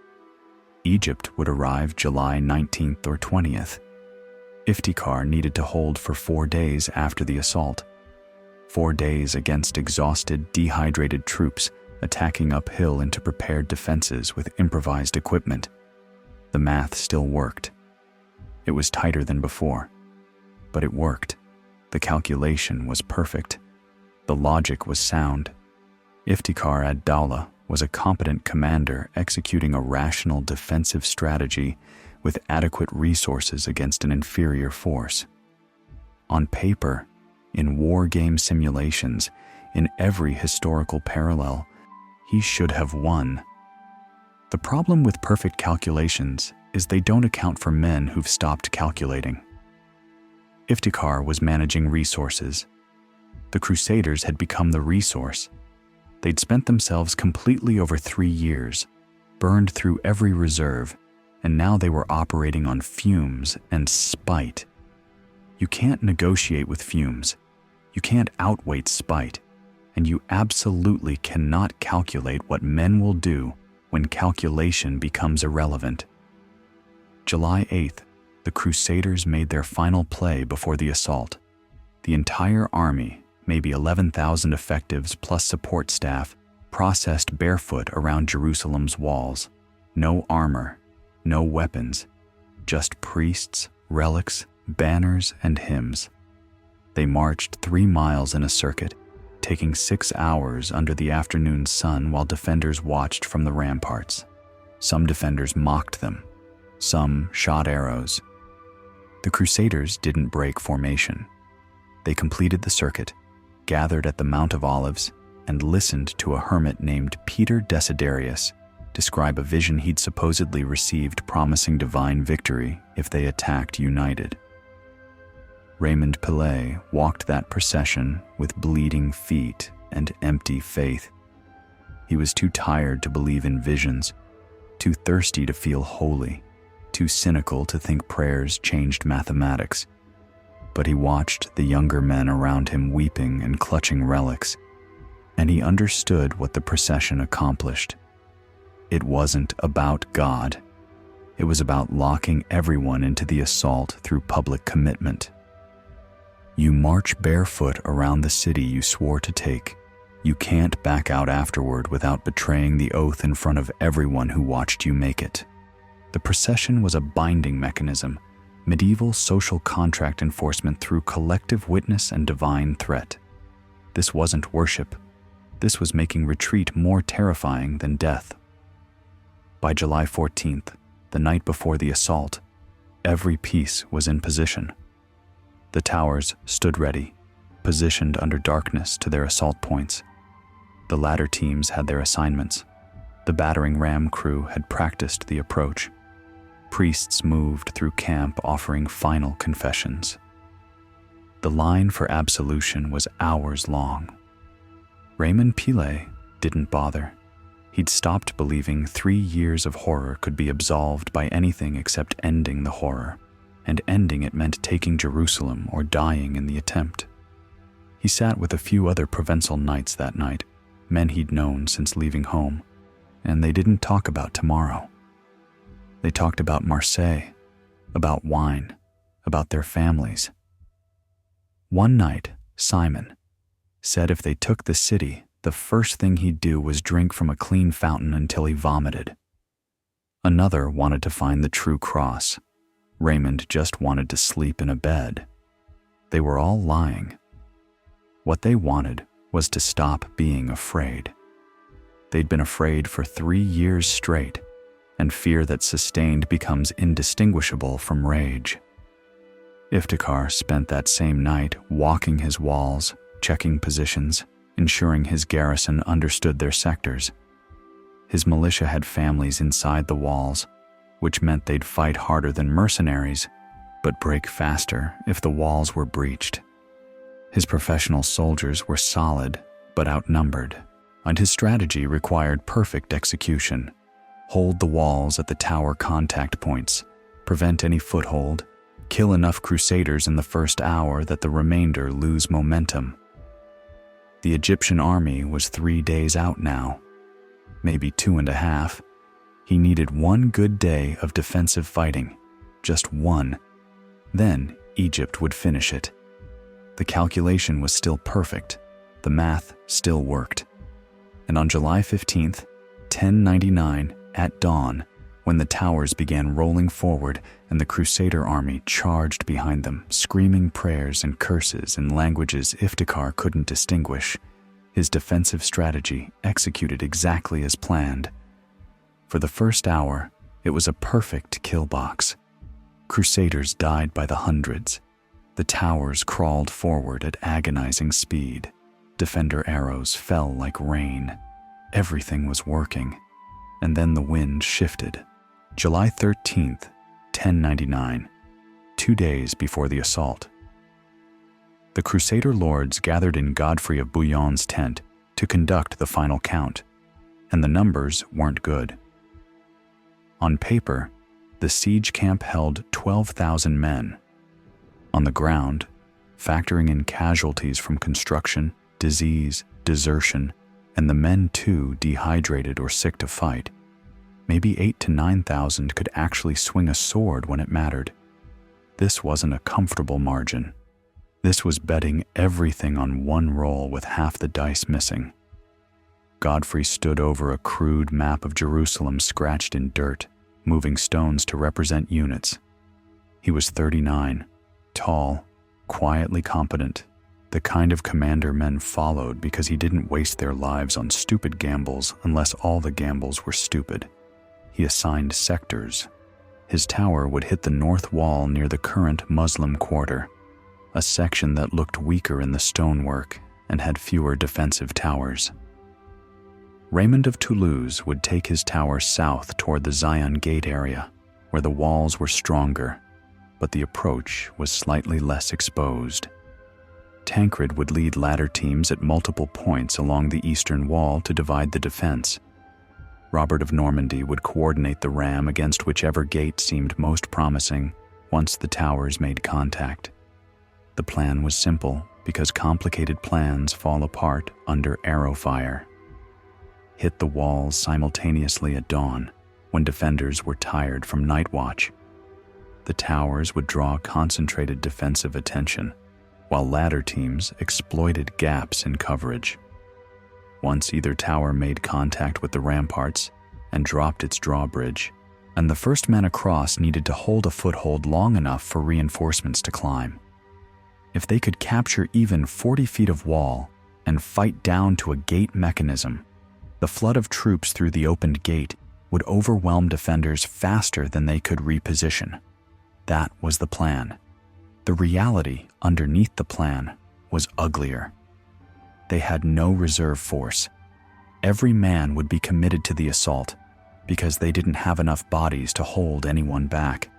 Egypt would arrive July 19th or 20th. Iftikhar needed to hold for 4 days after the assault. 4 days against exhausted, dehydrated troops attacking uphill into prepared defenses with improvised equipment. The math still worked. It was tighter than before, but it worked. The calculation was perfect. The logic was sound. Iftikhar ad-Dawla was a competent commander executing a rational defensive strategy with adequate resources against an inferior force. On paper, in war game simulations, in every historical parallel, he should have won. The problem with perfect calculations is they don't account for men who've stopped calculating. Iftikhar was managing resources. The Crusaders had become the resource. They'd spent themselves completely over 3 years, burned through every reserve, and now they were operating on fumes and spite. You can't negotiate with fumes. You can't outweight spite. And you absolutely cannot calculate what men will do when calculation becomes irrelevant. July 8th, the Crusaders made their final play before the assault. The entire army, maybe 11,000 effectives plus support staff, processed barefoot around Jerusalem's walls. No armor, no weapons, just priests, relics, banners, and hymns. They marched 3 miles in a circuit, taking 6 hours under the afternoon sun while defenders watched from the ramparts. Some defenders mocked them. Some shot arrows. The Crusaders didn't break formation. They completed the circuit, gathered at the Mount of Olives, and listened to a hermit named Peter Desiderius describe a vision he'd supposedly received promising divine victory if they attacked united. Raymond Pilet walked that procession with bleeding feet and empty faith. He was too tired to believe in visions, too thirsty to feel holy, too cynical to think prayers changed mathematics. But he watched the younger men around him weeping and clutching relics, and he understood what the procession accomplished. It wasn't about God. It was about locking everyone into the assault through public commitment. You march barefoot around the city you swore to take. You can't back out afterward without betraying the oath in front of everyone who watched you make it. The procession was a binding mechanism, medieval social contract enforcement through collective witness and divine threat. This wasn't worship. This was making retreat more terrifying than death. By July 14th, the night before the assault, every piece was in position. The towers stood ready, positioned under darkness to their assault points. The ladder teams had their assignments. The battering ram crew had practiced the approach. Priests moved through camp offering final confessions. The line for absolution was hours long. Raymond Pilet didn't bother. He'd stopped believing 3 years of horror could be absolved by anything except ending the horror, and ending it meant taking Jerusalem or dying in the attempt. He sat with a few other Provençal knights that night, men he'd known since leaving home, and they didn't talk about tomorrow. They talked about Marseille, about wine, about their families. One night, Simon said if they took the city, the first thing he'd do was drink from a clean fountain until he vomited. Another wanted to find the true cross. Raymond just wanted to sleep in a bed. They were all lying. What they wanted was to stop being afraid. They'd been afraid for 3 years straight, and fear that sustained becomes indistinguishable from rage. Iftikhar spent that same night walking his walls, checking positions, ensuring his garrison understood their sectors. His militia had families inside the walls, which meant they'd fight harder than mercenaries, but break faster if the walls were breached. His professional soldiers were solid, but outnumbered, and his strategy required perfect execution. Hold the walls at the tower contact points, prevent any foothold, kill enough Crusaders in the first hour that the remainder lose momentum. The Egyptian army was 3 days out now, maybe 2.5. He needed 1 good day of defensive fighting, just 1. Then Egypt would finish it. The calculation was still perfect, the math still worked. And on July 15th, 1099, at dawn, when the towers began rolling forward and the Crusader army charged behind them, screaming prayers and curses in languages Iftikhar couldn't distinguish, his defensive strategy executed exactly as planned. For the first hour, it was a perfect kill box. Crusaders died by the hundreds. The towers crawled forward at agonizing speed. Defender arrows fell like rain. Everything was working. And then the wind shifted. July 13th, 1099, 2 days before the assault. The Crusader lords gathered in Godfrey of Bouillon's tent to conduct the final count, and the numbers weren't good. On paper, the siege camp held 12,000 men. On the ground, factoring in casualties from construction, disease, desertion, and the men too dehydrated or sick to fight, maybe 8,000 to 9,000 could actually swing a sword when it mattered. This wasn't a comfortable margin. This was betting everything on one roll with half the dice missing. Godfrey stood over a crude map of Jerusalem scratched in dirt, moving stones to represent units. He was 39, tall, quietly competent, the kind of commander men followed because he didn't waste their lives on stupid gambles unless all the gambles were stupid. He assigned sectors. His tower would hit the north wall near the current Muslim quarter, a section that looked weaker in the stonework and had fewer defensive towers. Raymond of Toulouse would take his tower south toward the Zion Gate area, where the walls were stronger, but the approach was slightly less exposed. Tancred would lead ladder teams at multiple points along the eastern wall to divide the defense. Robert of Normandy would coordinate the ram against whichever gate seemed most promising once the towers made contact. The plan was simple because complicated plans fall apart under arrow fire. Hit the walls simultaneously at dawn, when defenders were tired from night watch. The towers would draw concentrated defensive attention, while ladder teams exploited gaps in coverage. Once either tower made contact with the ramparts and dropped its drawbridge, and the first man across needed to hold a foothold long enough for reinforcements to climb. If they could capture even 40 feet of wall and fight down to a gate mechanism, the flood of troops through the opened gate would overwhelm defenders faster than they could reposition. That was the plan. The reality underneath the plan was uglier. They had no reserve force. Every man would be committed to the assault because they didn't have enough bodies to hold anyone back.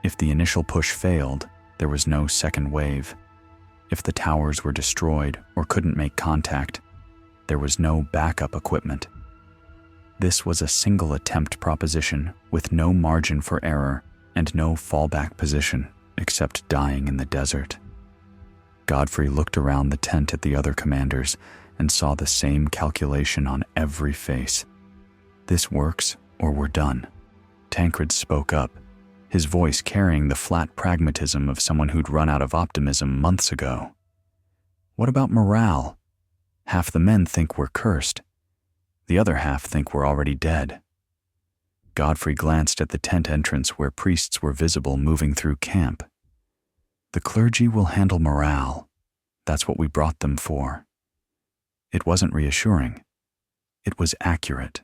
If the initial push failed, there was no second wave. If the towers were destroyed or couldn't make contact, there was no backup equipment. This was a single attempt proposition with no margin for error and no fallback position except dying in the desert. Godfrey looked around the tent at the other commanders and saw the same calculation on every face. This works or we're done. Tancred spoke up, his voice carrying the flat pragmatism of someone who'd run out of optimism months ago. What about morale? Half the men think we're cursed. The other half think we're already dead. Godfrey glanced at the tent entrance where priests were visible moving through camp. The clergy will handle morale. That's what we brought them for. It wasn't reassuring. It was accurate.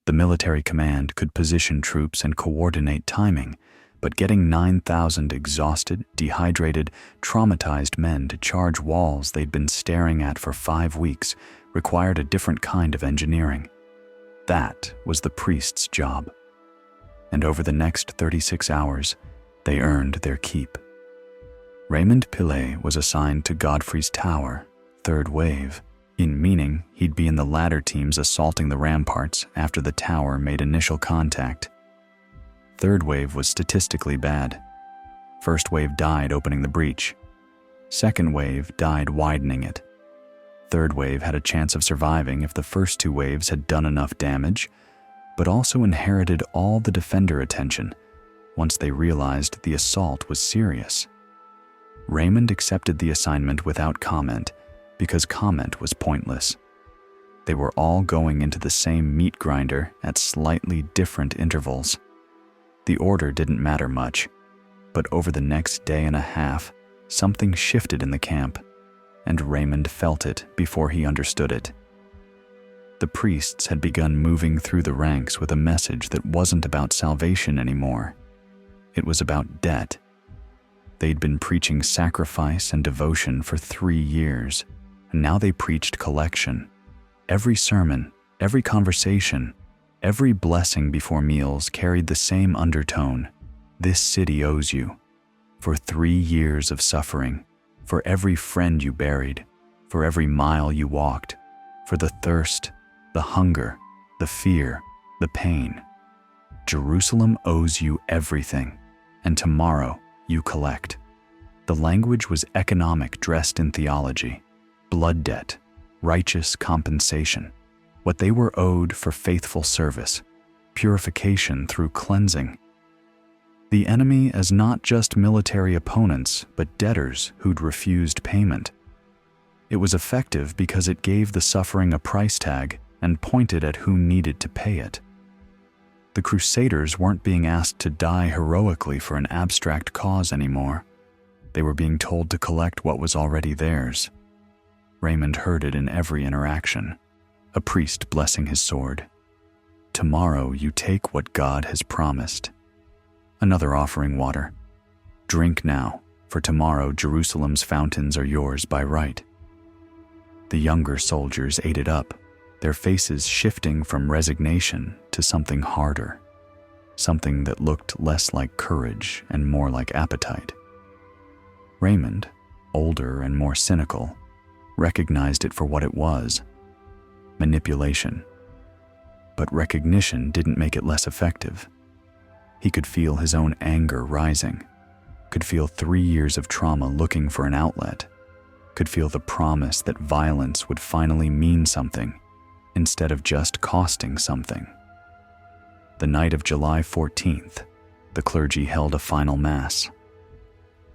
The military command could position troops and coordinate timing, but getting 9,000 exhausted, dehydrated, traumatized men to charge walls they'd been staring at for 5 weeks required a different kind of engineering. That was the priest's job. And over the next 36 hours, they earned their keep. Raymond Pilet was assigned to Godfrey's tower, third wave, in meaning he'd be in the ladder teams assaulting the ramparts after the tower made initial contact. Third wave was statistically bad. First wave died opening the breach. Second wave died widening it. Third wave had a chance of surviving if the first 2 waves had done enough damage, but also inherited all the defender attention once they realized the assault was serious. Raymond accepted the assignment without comment because comment was pointless. They were all going into the same meat grinder at slightly different intervals. The order didn't matter much, but over the next day and a half, something shifted in the camp, and Raymond felt it before he understood it. The priests had begun moving through the ranks with a message that wasn't about salvation anymore. It was about debt. They'd been preaching sacrifice and devotion for 3 years, and now they preached collection. Every sermon, every conversation, every blessing before meals carried the same undertone. This city owes you. For 3 years of suffering, for every friend you buried, for every mile you walked, for the thirst, the hunger, the fear, the pain. Jerusalem owes you everything, and tomorrow you collect. The language was economic dressed in theology, blood debt, righteous compensation, what they were owed for faithful service, purification through cleansing. The enemy as not just military opponents, but debtors who'd refused payment. It was effective because it gave the suffering a price tag and pointed at who needed to pay it. The Crusaders weren't being asked to die heroically for an abstract cause anymore. They were being told to collect what was already theirs. Raymond heard it in every interaction. A priest blessing his sword. Tomorrow you take what God has promised. Another offering water. Drink now, for tomorrow Jerusalem's fountains are yours by right. The younger soldiers ate it up, their faces shifting from resignation to something harder, something that looked less like courage and more like appetite. Raymond, older and more cynical, recognized it for what it was: manipulation. But recognition didn't make it less effective. He could feel his own anger rising, could feel 3 years of trauma looking for an outlet, could feel the promise that violence would finally mean something instead of just costing something. The night of July 14th, the clergy held a final mass.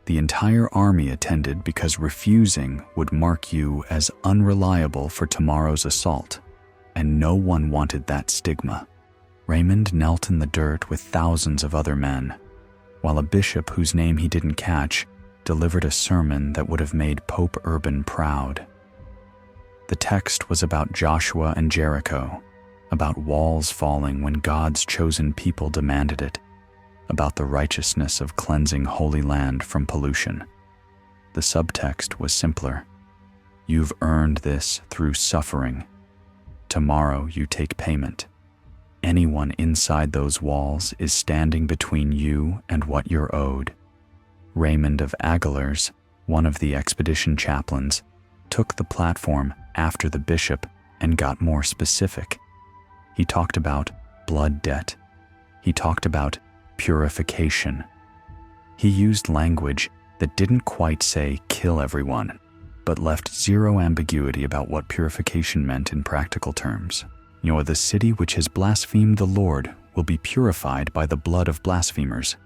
The entire army attended because refusing would mark you as unreliable for tomorrow's assault, and no one wanted that stigma. Raymond knelt in the dirt with thousands of other men, while a bishop whose name he didn't catch delivered a sermon that would have made Pope Urban proud. The text was about Joshua and Jericho, about walls falling when God's chosen people demanded it, about the righteousness of cleansing Holy Land from pollution. The subtext was simpler. You've earned this through suffering. Tomorrow you take payment. Anyone inside those walls is standing between you and what you're owed. Raymond of Aguilers, one of the expedition chaplains, took the platform after the bishop and got more specific. He talked about blood debt. He talked about purification. He used language that didn't quite say kill everyone, but left zero ambiguity about what purification meant in practical terms. The city which has blasphemed the Lord will be purified by the blood of blasphemers.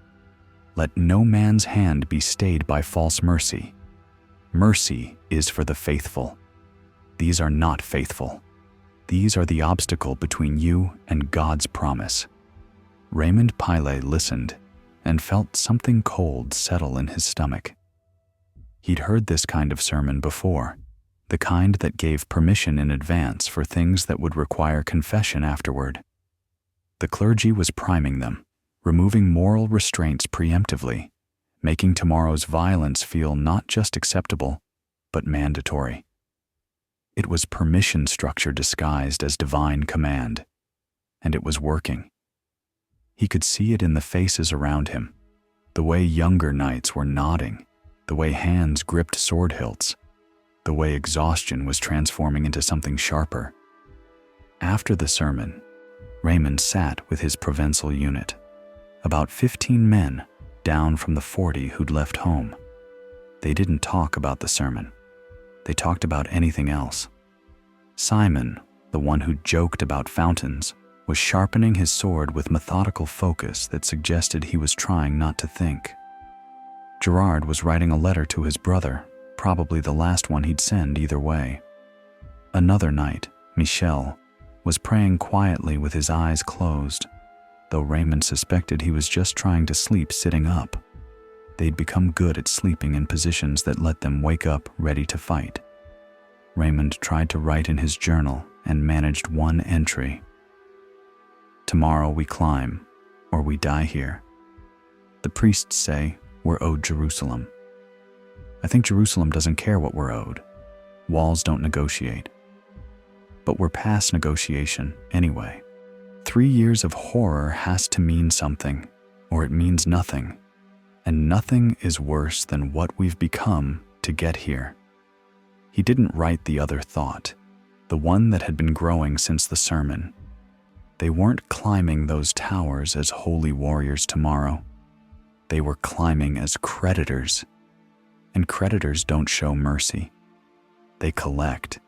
Let no man's hand be stayed by false mercy. Mercy is for the faithful. These are not faithful. These are the obstacle between you and God's promise. Raymond Pilet listened and felt something cold settle in his stomach. He'd heard this kind of sermon before, the kind that gave permission in advance for things that would require confession afterward. The clergy was priming them, removing moral restraints preemptively, making tomorrow's violence feel not just acceptable, but mandatory. It was permission structure disguised as divine command, and it was working. He could see it in the faces around him, the way younger knights were nodding, the way hands gripped sword hilts, the way exhaustion was transforming into something sharper. After the sermon, Raymond sat with his Provençal unit, about 15 men down from the 40 who'd left home. They didn't talk about the sermon. They talked about anything else. Simon, the one who joked about fountains, was sharpening his sword with methodical focus that suggested he was trying not to think. Gerard was writing a letter to his brother, probably the last one he'd send either way. Another knight, Michel, was praying quietly with his eyes closed, though Raymond suspected he was just trying to sleep sitting up. They'd become good at sleeping in positions that let them wake up ready to fight. Raymond tried to write in his journal and managed one entry. Tomorrow we climb, or we die here. The priests say we're owed Jerusalem. I think Jerusalem doesn't care what we're owed. Walls don't negotiate. But we're past negotiation anyway. 3 years of horror has to mean something, or it means nothing. And nothing is worse than what we've become to get here. He didn't write the other thought, the one that had been growing since the sermon. They weren't climbing those towers as holy warriors tomorrow. They were climbing as creditors. And creditors don't show mercy. They collect.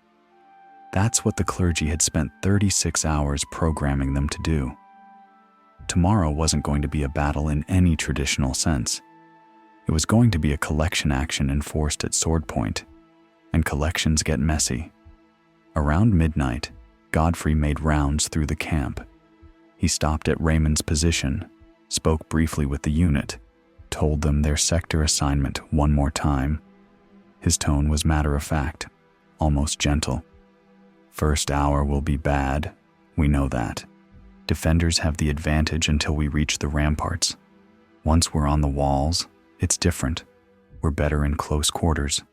That's what the clergy had spent 36 hours programming them to do. Tomorrow wasn't going to be a battle in any traditional sense. It was going to be a collection action enforced at sword point, and collections get messy. Around midnight, Godfrey made rounds through the camp. He stopped at Raymond's position, spoke briefly with the unit, told them their sector assignment one more time. His tone was matter-of-fact, almost gentle. First hour will be bad, we know that. Defenders have the advantage until we reach the ramparts. Once we're on the walls, it's different. We're better in close quarters.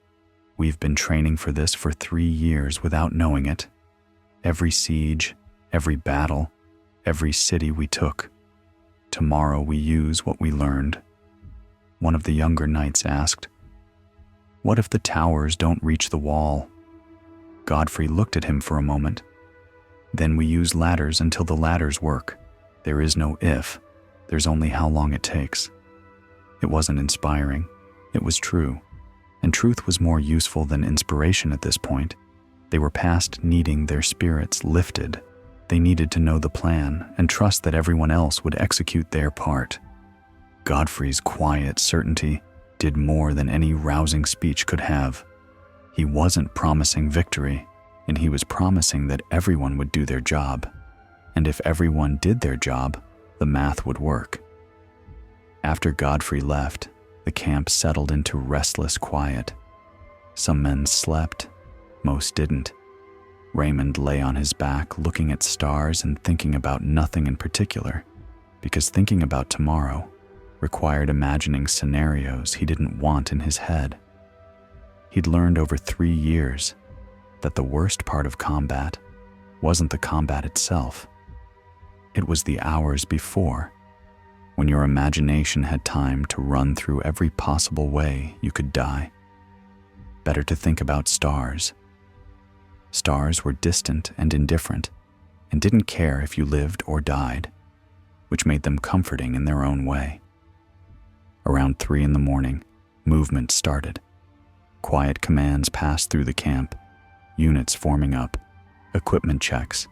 We've been training for this for 3 years without knowing it. Every siege, every battle, every city we took. Tomorrow we use what we learned. One of the younger knights asked, "What if the towers don't reach the wall?" Godfrey looked at him for a moment. "Then we use ladders until the ladders work. There is no if, there's only how long it takes." It wasn't inspiring. It was true. And truth was more useful than inspiration at this point. They were past needing their spirits lifted. They needed to know the plan and trust that everyone else would execute their part. Godfrey's quiet certainty did more than any rousing speech could have. He wasn't promising victory, and he was promising that everyone would do their job. And if everyone did their job, the math would work. After Godfrey left, the camp settled into restless quiet. Some men slept, most didn't. Raymond lay on his back looking at stars and thinking about nothing in particular, because thinking about tomorrow required imagining scenarios he didn't want in his head. He'd learned over 3 years that the worst part of combat wasn't the combat itself. It was the hours before, when your imagination had time to run through every possible way you could die. Better to think about stars. Stars were distant and indifferent, and didn't care if you lived or died, which made them comforting in their own way. Around 3 a.m, movement started. Quiet commands passed through the camp, units forming up, equipment checks.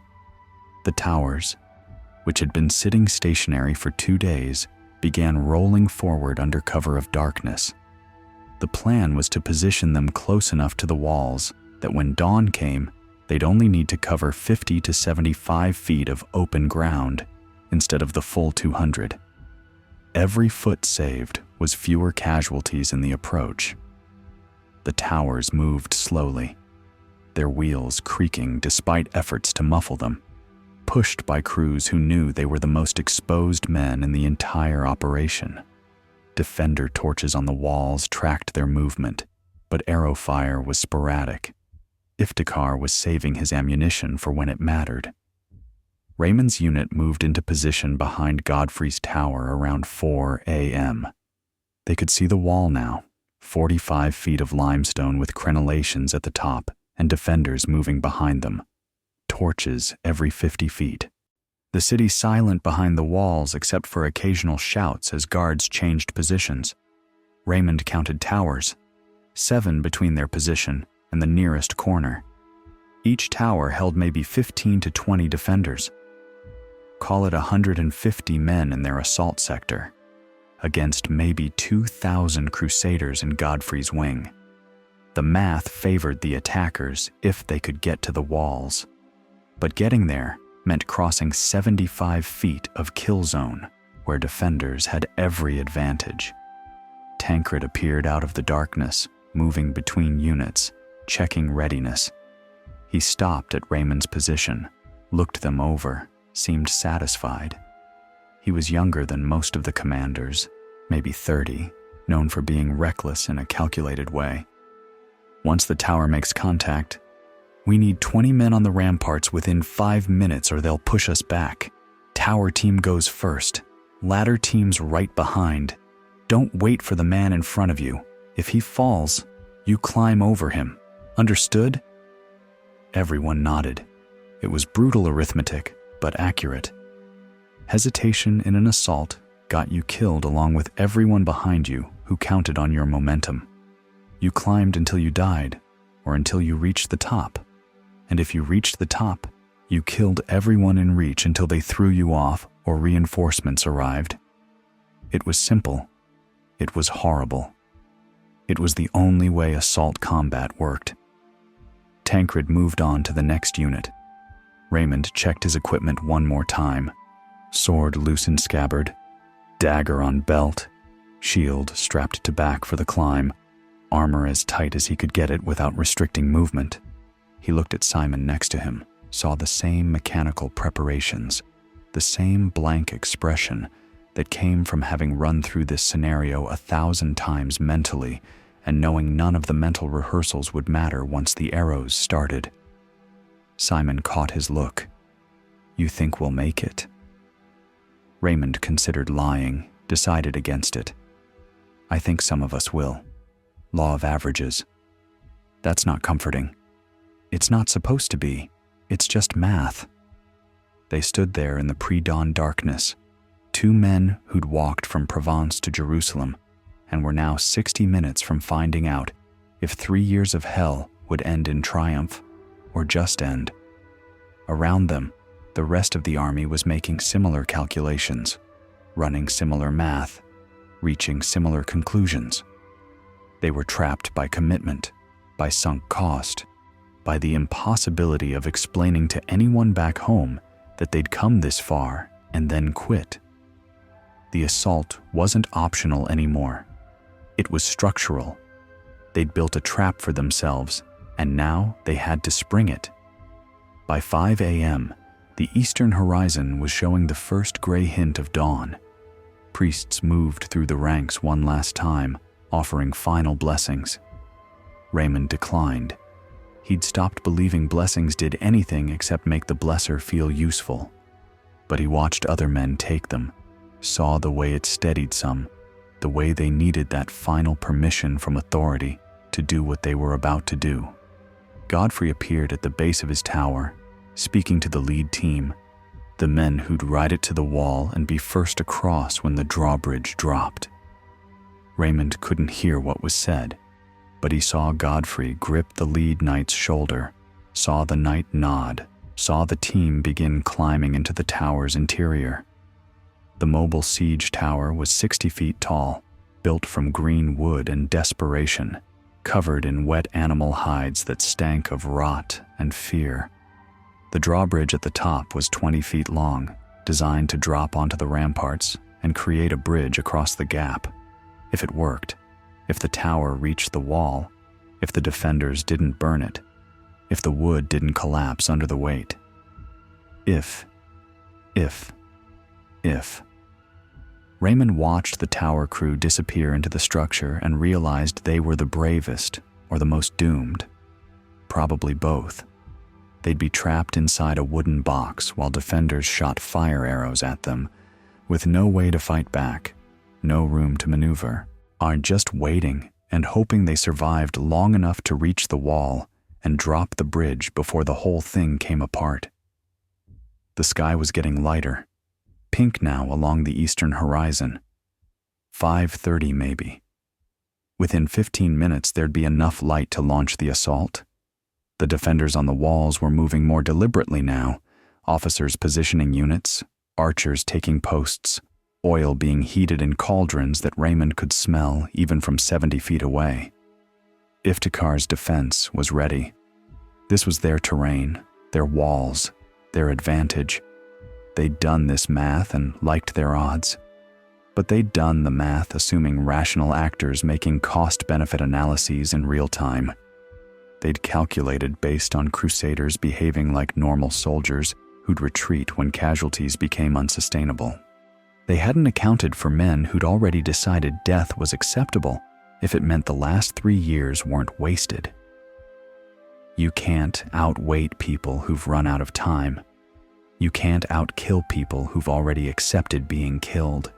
The towers, which had been sitting stationary for 2 days, began rolling forward under cover of darkness. The plan was to position them close enough to the walls that when dawn came, they'd only need to cover 50 to 75 feet of open ground instead of the full 200. Every foot saved was fewer casualties in the approach. The towers moved slowly, their wheels creaking despite efforts to muffle them, pushed by crews who knew they were the most exposed men in the entire operation. Defender torches on the walls tracked their movement, but arrow fire was sporadic. Iftikhar was saving his ammunition for when it mattered. Raymond's unit moved into position behind Godfrey's tower around 4 a.m. They could see the wall now, 45 feet of limestone with crenellations at the top and defenders moving behind them. Torches every 50 feet. The city silent behind the walls except for occasional shouts as guards changed positions. Raymond counted towers, 7 between their position and the nearest corner. Each tower held maybe 15 to 20 defenders. Call it 150 men in their assault sector, against maybe 2,000 Crusaders in Godfrey's wing. The math favored the attackers if they could get to the walls, but getting there meant crossing 75 feet of kill zone, where defenders had every advantage. Tancred appeared out of the darkness, moving between units, checking readiness. He stopped at Raymond's position, looked them over, seemed satisfied. He was younger than most of the commanders, maybe 30, known for being reckless in a calculated way. Once the tower makes contact, we need 20 men on the ramparts within 5 minutes or they'll push us back. Tower team goes first, ladder team's right behind. Don't wait for the man in front of you. If he falls, you climb over him. Understood? Everyone nodded. It was brutal arithmetic, but accurate. Hesitation in an assault got you killed along with everyone behind you who counted on your momentum. You climbed until you died, or until you reached the top. And if you reached the top, you killed everyone in reach until they threw you off or reinforcements arrived. It was simple. It was horrible. It was the only way assault combat worked. Tancred moved on to the next unit. Raymond checked his equipment one more time. Sword loose in scabbard, dagger on belt, shield strapped to back for the climb, armor as tight as he could get it without restricting movement. He looked at Simon next to him, saw the same mechanical preparations, the same blank expression that came from having run through this scenario 1,000 times mentally and knowing none of the mental rehearsals would matter once the arrows started. Simon caught his look. "You think we'll make it?" Raymond considered lying, decided against it. "I think some of us will. Law of averages. That's not comforting. It's not supposed to be. It's just math." They stood there in the pre-dawn darkness, 2 men who'd walked from Provence to Jerusalem and were now 60 minutes from finding out if 3 years of hell would end in triumph, or just end. Around them, the rest of the army was making similar calculations, running similar math, reaching similar conclusions. They were trapped by commitment, by sunk cost, by the impossibility of explaining to anyone back home that they'd come this far and then quit. The assault wasn't optional anymore. It was structural. They'd built a trap for themselves, and now they had to spring it. By 5 a.m., the eastern horizon was showing the first gray hint of dawn. Priests moved through the ranks one last time, offering final blessings. Raymond declined. He'd stopped believing blessings did anything except make the blesser feel useful. But he watched other men take them, saw the way it steadied some, the way they needed that final permission from authority to do what they were about to do. Godfrey appeared at the base of his tower, speaking to the lead team, the men who'd ride it to the wall and be first across when the drawbridge dropped. Raymond couldn't hear what was said, but he saw Godfrey grip the lead knight's shoulder, saw the knight nod, saw the team begin climbing into the tower's interior. The mobile siege tower was 60 feet tall, built from green wood and desperation, covered in wet animal hides that stank of rot and fear. The drawbridge at the top was 20 feet long, designed to drop onto the ramparts and create a bridge across the gap. If it worked, if the tower reached the wall, if the defenders didn't burn it, if the wood didn't collapse under the weight. If. Raymond watched the tower crew disappear into the structure and realized they were the bravest or the most doomed. Probably both. They'd be trapped inside a wooden box while defenders shot fire arrows at them, with no way to fight back, no room to maneuver, are just waiting and hoping they survived long enough to reach the wall and drop the bridge before the whole thing came apart. The sky was getting lighter, pink now along the eastern horizon. 5:30 maybe. Within 15 minutes there'd be enough light to launch the assault. The defenders on the walls were moving more deliberately now, officers positioning units, archers taking posts, oil being heated in cauldrons that Raymond could smell even from 70 feet away. Iftikhar's defense was ready. This was their terrain, their walls, their advantage. They'd done this math and liked their odds. But they'd done the math assuming rational actors making cost-benefit analyses in real time. They'd calculated based on Crusaders behaving like normal soldiers who'd retreat when casualties became unsustainable. They hadn't accounted for men who'd already decided death was acceptable if it meant the last 3 years weren't wasted. You can't outwait people who've run out of time. You can't outkill people who've already accepted being killed.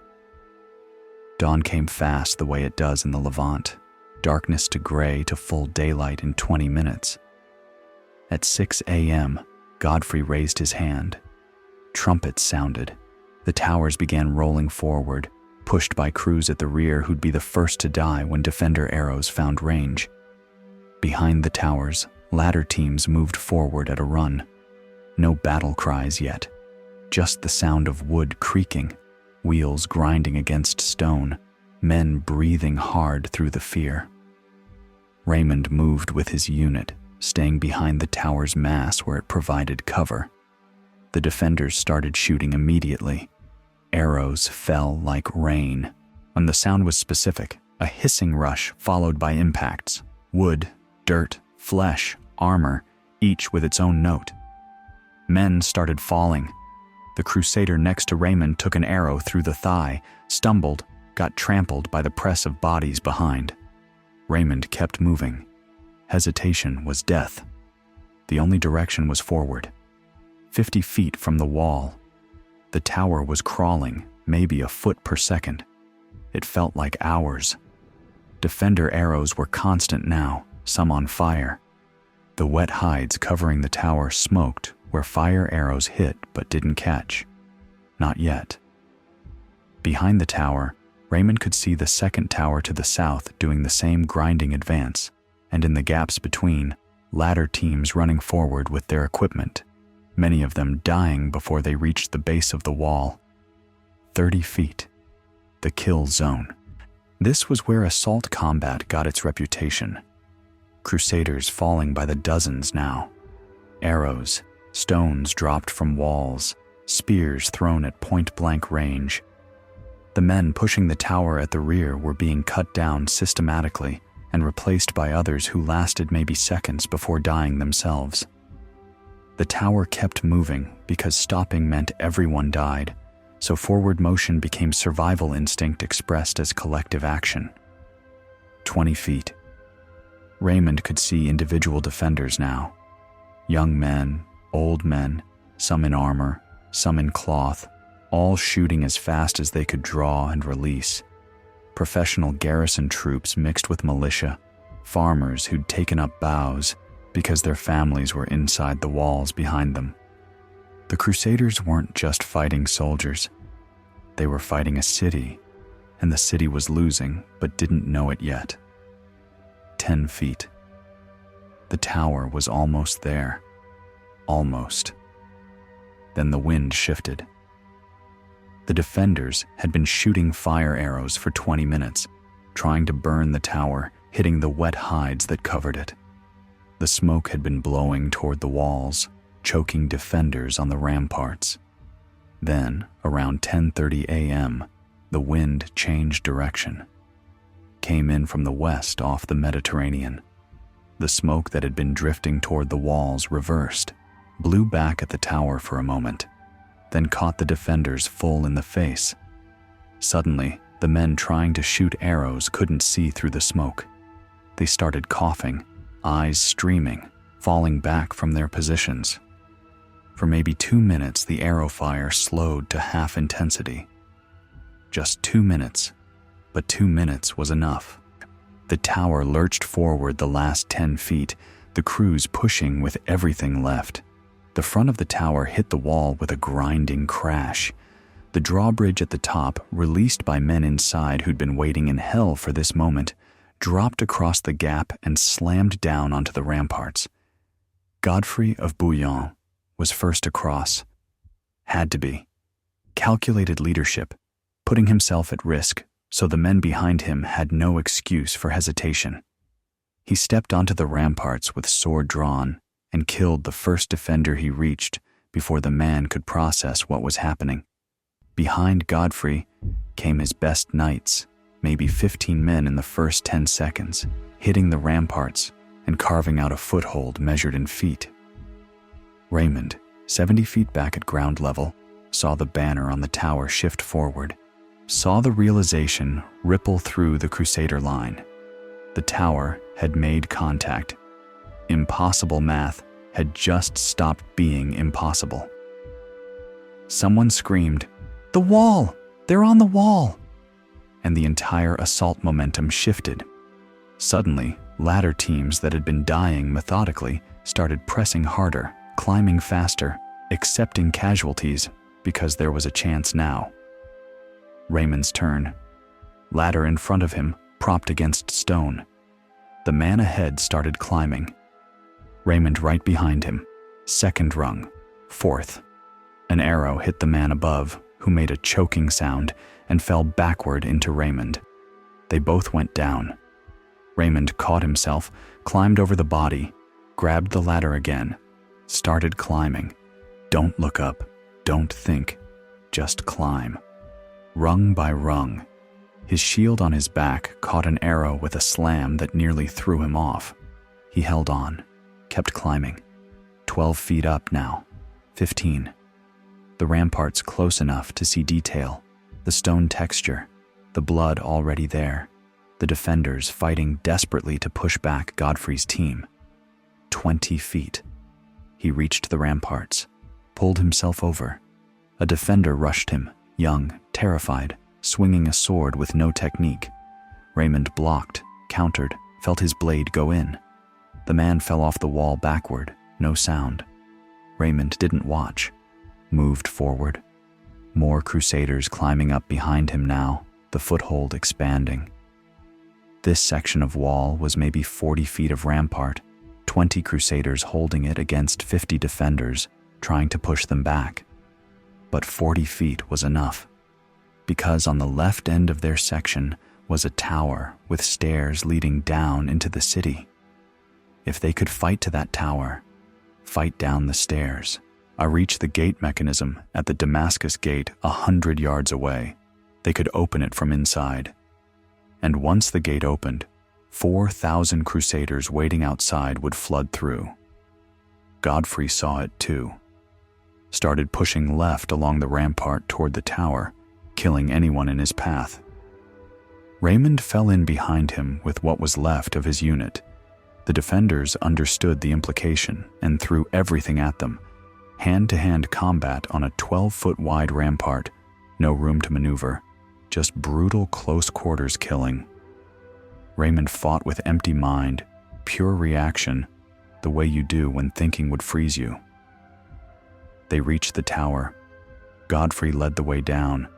Dawn came fast the way it does in the Levant, darkness to gray to full daylight in 20 minutes. At 6 a.m., Godfrey raised his hand. Trumpets sounded. The towers began rolling forward, pushed by crews at the rear who'd be the first to die when defender arrows found range. Behind the towers, ladder teams moved forward at a run. No battle cries yet, just the sound of wood creaking, wheels grinding against stone, men breathing hard through the fear. Raymond moved with his unit, staying behind the tower's mass where it provided cover. The defenders started shooting immediately. Arrows fell like rain, and the sound was specific, a hissing rush followed by impacts. Wood, dirt, flesh, armor, each with its own note. Men started falling. The Crusader next to Raymond took an arrow through the thigh, stumbled, got trampled by the press of bodies behind. Raymond kept moving. Hesitation was death. The only direction was forward. 50 feet from the wall. The tower was crawling, maybe a foot per second. It felt like hours. Defender arrows were constant now, some on fire. The wet hides covering the tower smoked where fire arrows hit but didn't catch. Not yet. Behind the tower, Raymond could see the second tower to the south doing the same grinding advance, and in the gaps between, ladder teams running forward with their equipment, many of them dying before they reached the base of the wall. 30 feet. The kill zone. This was where assault combat got its reputation. Crusaders falling by the dozens now. Arrows, stones dropped from walls, spears thrown at point-blank range. The men pushing the tower at the rear were being cut down systematically and replaced by others who lasted maybe seconds before dying themselves. The tower kept moving because stopping meant everyone died, so forward motion became survival instinct expressed as collective action. 20 feet. Raymond could see individual defenders now. Young men, old men, some in armor, some in cloth, all shooting as fast as they could draw and release. Professional garrison troops mixed with militia, farmers who'd taken up boughs because their families were inside the walls behind them. The Crusaders weren't just fighting soldiers. They were fighting a city, and the city was losing but didn't know it yet. 10 feet. The tower was almost there. Almost. Then the wind shifted. The defenders had been shooting fire arrows for 20 minutes, trying to burn the tower, hitting the wet hides that covered it. The smoke had been blowing toward the walls, choking defenders on the ramparts. Then, around 10:30 a.m., the wind changed direction. Came in from the west off the Mediterranean. The smoke that had been drifting toward the walls reversed, blew back at the tower for a moment, then caught the defenders full in the face. Suddenly, the men trying to shoot arrows couldn't see through the smoke. They started coughing, eyes streaming, falling back from their positions. For maybe 2 minutes, the arrow fire slowed to half intensity. Just 2 minutes, but 2 minutes was enough. The tower lurched forward the last 10 feet, the crews pushing with everything left. The front of the tower hit the wall with a grinding crash. The drawbridge at the top, released by men inside who'd been waiting in hell for this moment, dropped across the gap and slammed down onto the ramparts. Godfrey of Bouillon was first across. Had to be. Calculated leadership, putting himself at risk so the men behind him had no excuse for hesitation. He stepped onto the ramparts with sword drawn and killed the first defender he reached before the man could process what was happening. Behind Godfrey came his best knights, maybe 15 men in the first 10 seconds, hitting the ramparts and carving out a foothold measured in feet. Raymond, 70 feet back at ground level, saw the banner on the tower shift forward, saw the realization ripple through the Crusader line. The tower had made contact. Impossible math had just stopped being impossible. Someone screamed, "The wall! They're on the wall!" And the entire assault momentum shifted. Suddenly, ladder teams that had been dying methodically started pressing harder, climbing faster, accepting casualties because there was a chance now. Raymond's turn. Ladder in front of him, propped against stone. The man ahead started climbing. Raymond right behind him. Second rung. Fourth. An arrow hit the man above, who made a choking sound and fell backward into Raymond. They both went down. Raymond caught himself, climbed over the body, grabbed the ladder again, started climbing. Don't look up, don't think, just climb. Rung by rung. His shield on his back caught an arrow with a slam that nearly threw him off. He held on, kept climbing. 12 feet up now, 15. The ramparts close enough to see detail, the stone texture, the blood already there, the defenders fighting desperately to push back Godfrey's team. 20 feet. He reached the ramparts, pulled himself over. A defender rushed him, young, terrified, swinging a sword with no technique. Raymond blocked, countered, felt his blade go in. The man fell off the wall backward, no sound. Raymond didn't watch, moved forward. More Crusaders climbing up behind him now, the foothold expanding. This section of wall was maybe 40 feet of rampart, 20 Crusaders holding it against 50 defenders, trying to push them back. But 40 feet was enough, because on the left end of their section was a tower with stairs leading down into the city. If they could fight to that tower, fight down the stairs, or reach the gate mechanism at the Damascus gate 100 yards away, they could open it from inside. And once the gate opened, 4,000 Crusaders waiting outside would flood through. Godfrey saw it too. Started pushing left along the rampart toward the tower, killing anyone in his path. Raymond fell in behind him with what was left of his unit. The defenders understood the implication and threw everything at them. Hand-to-hand combat on a 12-foot wide rampart, no room to maneuver, just brutal close-quarters killing. Raymond fought with empty mind, pure reaction, the way you do when thinking would freeze you. They reached the tower. Godfrey led the way down,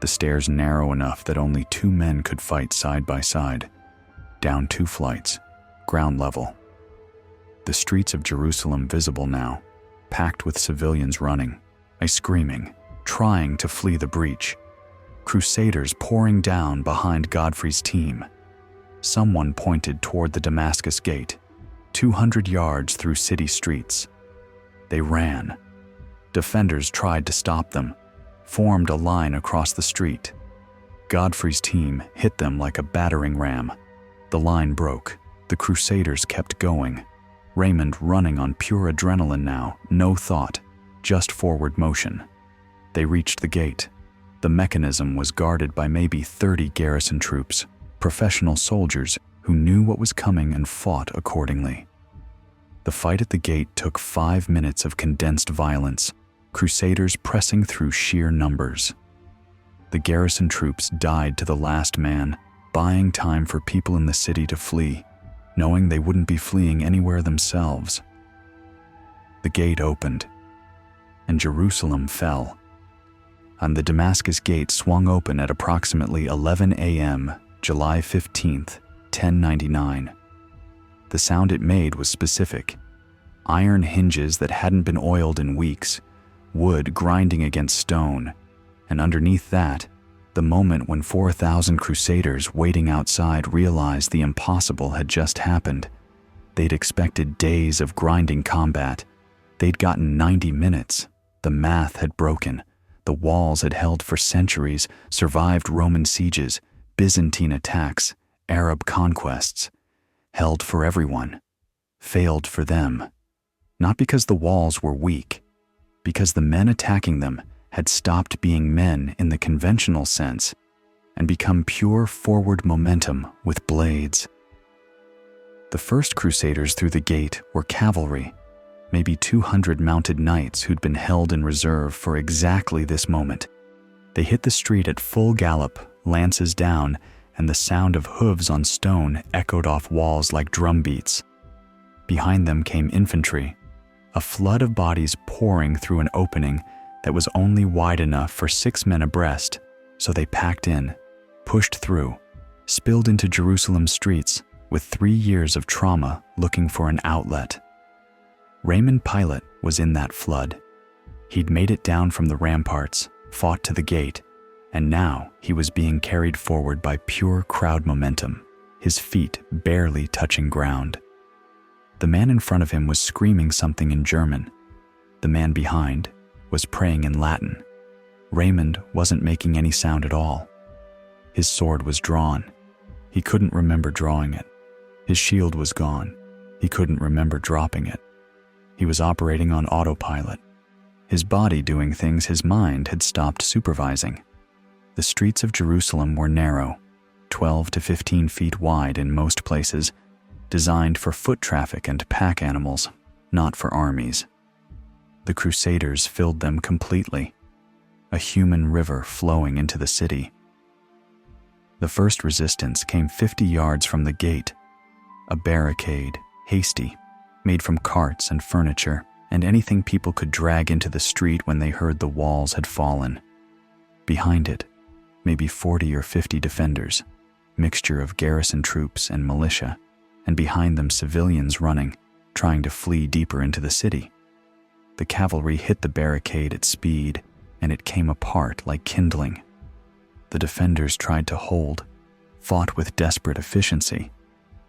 the stairs narrow enough that only 2 men could fight side by side. Down 2 flights, ground level. The streets of Jerusalem visible now, packed with civilians running, screaming, trying to flee the breach. Crusaders pouring down behind Godfrey's team. Someone pointed toward the Damascus gate, 200 yards through city streets. They ran. Defenders tried to stop them, formed a line across the street. Godfrey's team hit them like a battering ram. The line broke. The Crusaders kept going. Raymond running on pure adrenaline now, no thought, just forward motion. They reached the gate. The mechanism was guarded by maybe 30 garrison troops, professional soldiers who knew what was coming and fought accordingly. The fight at the gate took 5 minutes of condensed violence, Crusaders pressing through sheer numbers. The garrison troops died to the last man, buying time for people in the city to flee, knowing they wouldn't be fleeing anywhere themselves. The gate opened, and Jerusalem fell. And the Damascus gate swung open at approximately 11 a.m., July 15th, 1099. The sound it made was specific. Iron hinges that hadn't been oiled in weeks, wood grinding against stone, and underneath that, the moment when 4,000 Crusaders waiting outside realized the impossible had just happened. They'd expected days of grinding combat. They'd gotten 90 minutes. The math had broken. The walls had held for centuries, survived Roman sieges, Byzantine attacks, Arab conquests. Held for everyone. Failed for them. Not because the walls were weak, because the men attacking them had stopped being men in the conventional sense and become pure forward momentum with blades. The first Crusaders through the gate were cavalry, maybe 200 mounted knights who'd been held in reserve for exactly this moment. They hit the street at full gallop, lances down, and the sound of hooves on stone echoed off walls like drum beats. Behind them came infantry, a flood of bodies pouring through an opening that was only wide enough for 6 men abreast, so they packed in, pushed through, spilled into Jerusalem's streets with 3 years of trauma looking for an outlet. Raymond Pilet was in that flood. He'd made it down from the ramparts, fought to the gate, and now he was being carried forward by pure crowd momentum, his feet barely touching ground. The man in front of him was screaming something in German. The man behind was praying in Latin. Raymond wasn't making any sound at all. His sword was drawn. He couldn't remember drawing it. His shield was gone. He couldn't remember dropping it. He was operating on autopilot, his body doing things his mind had stopped supervising. The streets of Jerusalem were narrow, 12 to 15 feet wide in most places, designed for foot traffic and pack animals, not for armies. The Crusaders filled them completely, a human river flowing into the city. The first resistance came 50 yards from the gate, a barricade, hasty, made from carts and furniture and anything people could drag into the street when they heard the walls had fallen. Behind it, maybe 40 or 50 defenders, mixture of garrison troops and militia, and behind them civilians running, trying to flee deeper into the city. The cavalry hit the barricade at speed, and it came apart like kindling. The defenders tried to hold, fought with desperate efficiency,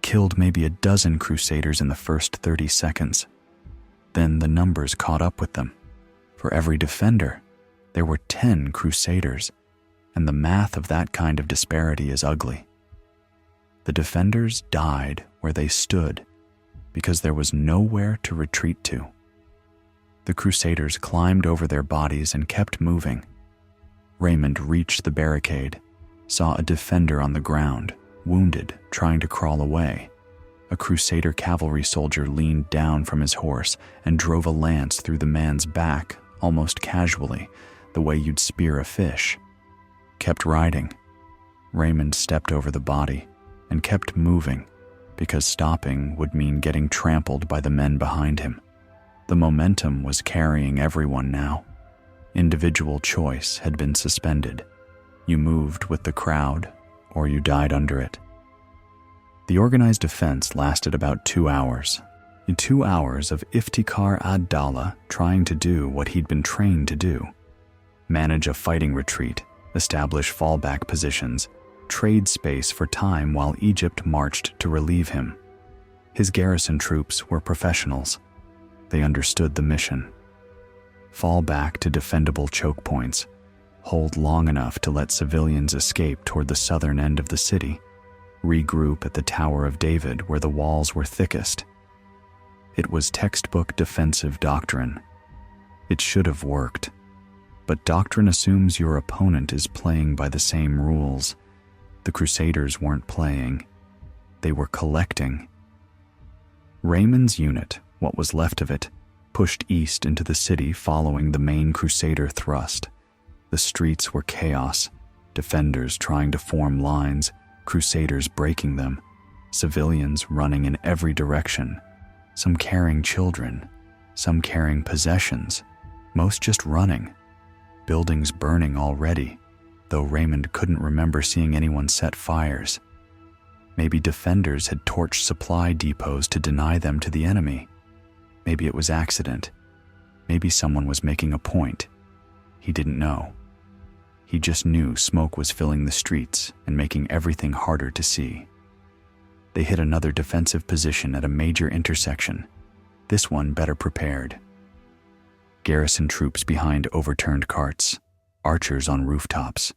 killed maybe a dozen Crusaders in the first 30 seconds. Then the numbers caught up with them. For every defender, there were 10 Crusaders, and the math of that kind of disparity is ugly. The defenders died where they stood because there was nowhere to retreat to. The Crusaders climbed over their bodies and kept moving. Raymond reached the barricade, saw a defender on the ground, wounded, trying to crawl away. A Crusader cavalry soldier leaned down from his horse and drove a lance through the man's back, almost casually, the way you'd spear a fish. Kept riding. Raymond stepped over the body and kept moving, because stopping would mean getting trampled by the men behind him. The momentum was carrying everyone now. Individual choice had been suspended. You moved with the crowd, or you died under it. The organized defense lasted about 2 hours. In 2 hours of Iftikhar ad-Dawla trying to do what he'd been trained to do: manage a fighting retreat, establish fallback positions, trade space for time while Egypt marched to relieve him. His garrison troops were professionals. They understood the mission. Fall back to defendable choke points, hold long enough to let civilians escape toward the southern end of the city, regroup at the Tower of David where the walls were thickest. It was textbook defensive doctrine. It should have worked, but doctrine assumes your opponent is playing by the same rules. The Crusaders weren't playing. They were collecting. Raymond's unit, what was left of it, pushed east into the city following the main Crusader thrust. The streets were chaos, defenders trying to form lines, Crusaders breaking them, civilians running in every direction, some carrying children, some carrying possessions, most just running. Buildings burning already, though Raymond couldn't remember seeing anyone set fires. Maybe defenders had torched supply depots to deny them to the enemy. Maybe it was accident. Maybe someone was making a point. He didn't know. He just knew smoke was filling the streets and making everything harder to see. They hit another defensive position at a major intersection, this one better prepared. Garrison troops behind overturned carts, archers on rooftops.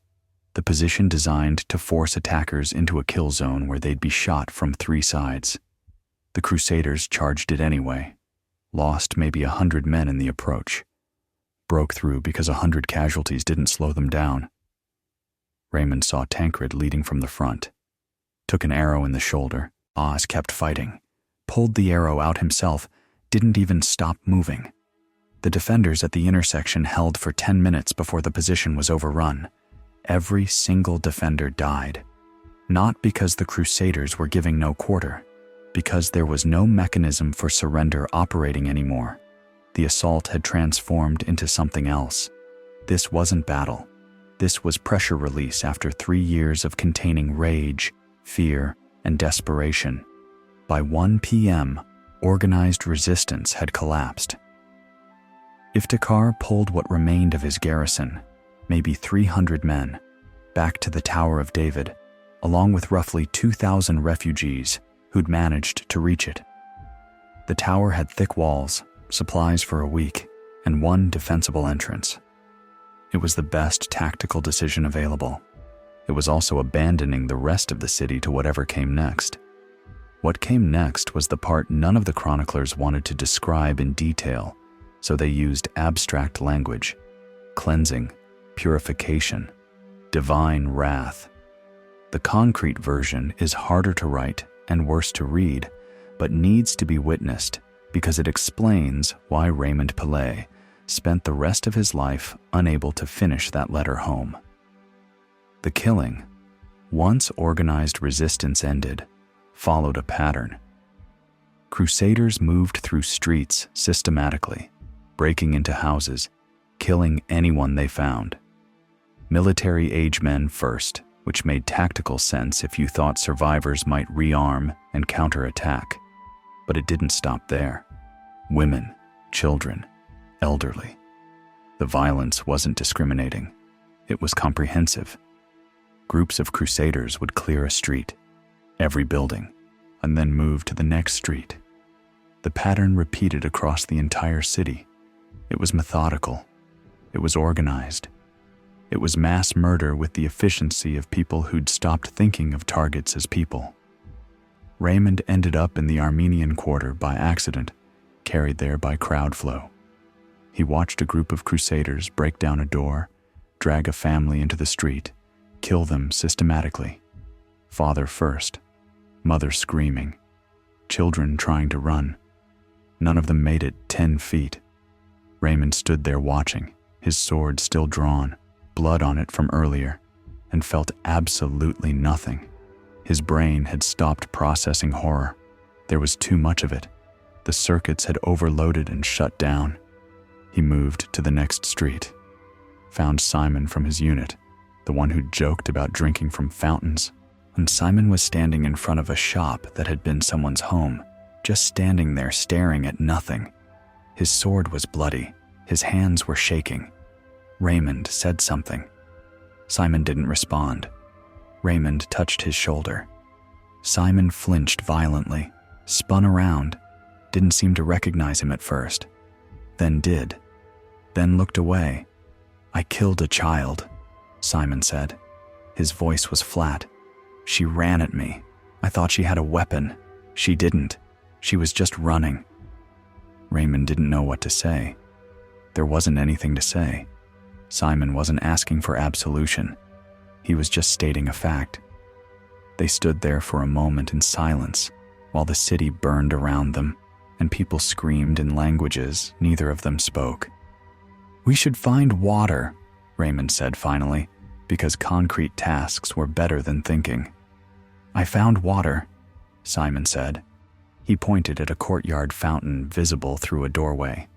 The position designed to force attackers into a kill zone where they'd be shot from 3 sides. The Crusaders charged it anyway, lost maybe 100 men in the approach, broke through because 100 casualties didn't slow them down. Raymond saw Tancred leading from the front, took an arrow in the shoulder. Oz kept fighting, pulled the arrow out himself, didn't even stop moving. The defenders at the intersection held for 10 minutes before the position was overrun. Every single defender died, not because the Crusaders were giving no quarter, because there was no mechanism for surrender operating anymore. The assault had transformed into something else. This wasn't battle. This was pressure release after 3 years of containing rage, fear, and desperation. By 1 p.m., organized resistance had collapsed. Iftikhar pulled what remained of his garrison, maybe 300 men, back to the Tower of David, along with roughly 2,000 refugees who'd managed to reach it. The tower had thick walls, supplies for a week, and 1 defensible entrance. It was the best tactical decision available. It was also abandoning the rest of the city to whatever came next. What came next was the part none of the chroniclers wanted to describe in detail, so they used abstract language: cleansing, purification, divine wrath. The concrete version is harder to write and worse to read, but needs to be witnessed because it explains why Raymond Pilet spent the rest of his life unable to finish that letter home. The killing, once organized resistance ended, followed a pattern. Crusaders moved through streets systematically, breaking into houses, killing anyone they found. Military-age men first, which made tactical sense if you thought survivors might rearm and counterattack. But it didn't stop there. Women, children, elderly. The violence wasn't discriminating. It was comprehensive. Groups of Crusaders would clear a street, every building, and then move to the next street. The pattern repeated across the entire city. It was methodical. It was organized. It was mass murder with the efficiency of people who'd stopped thinking of targets as people. Raymond ended up in the Armenian Quarter by accident, carried there by crowd flow. He watched a group of Crusaders break down a door, drag a family into the street, kill them systematically. Father first, mother screaming, children trying to run. None of them made it 10 feet. Raymond stood there watching, his sword still drawn, blood on it from earlier, and felt absolutely nothing. His brain had stopped processing horror. There was too much of it. The circuits had overloaded and shut down. He moved to the next street, found Simon from his unit, the one who joked about drinking from fountains. And Simon was standing in front of a shop that had been someone's home, just standing there staring at nothing. His sword was bloody. His hands were shaking. Raymond said something. Simon didn't respond. Raymond touched his shoulder. Simon flinched violently, spun around, didn't seem to recognize him at first, then did, then looked away. "I killed a child," Simon said. His voice was flat. "She ran at me. I thought she had a weapon. She didn't. She was just running." Raymond didn't know what to say. There wasn't anything to say. Simon wasn't asking for absolution. He was just stating a fact. They stood there for a moment in silence while the city burned around them and people screamed in languages neither of them spoke. "We should find water," Raymond said finally, because concrete tasks were better than thinking. "I found water," Simon said. He pointed at a courtyard fountain visible through a doorway.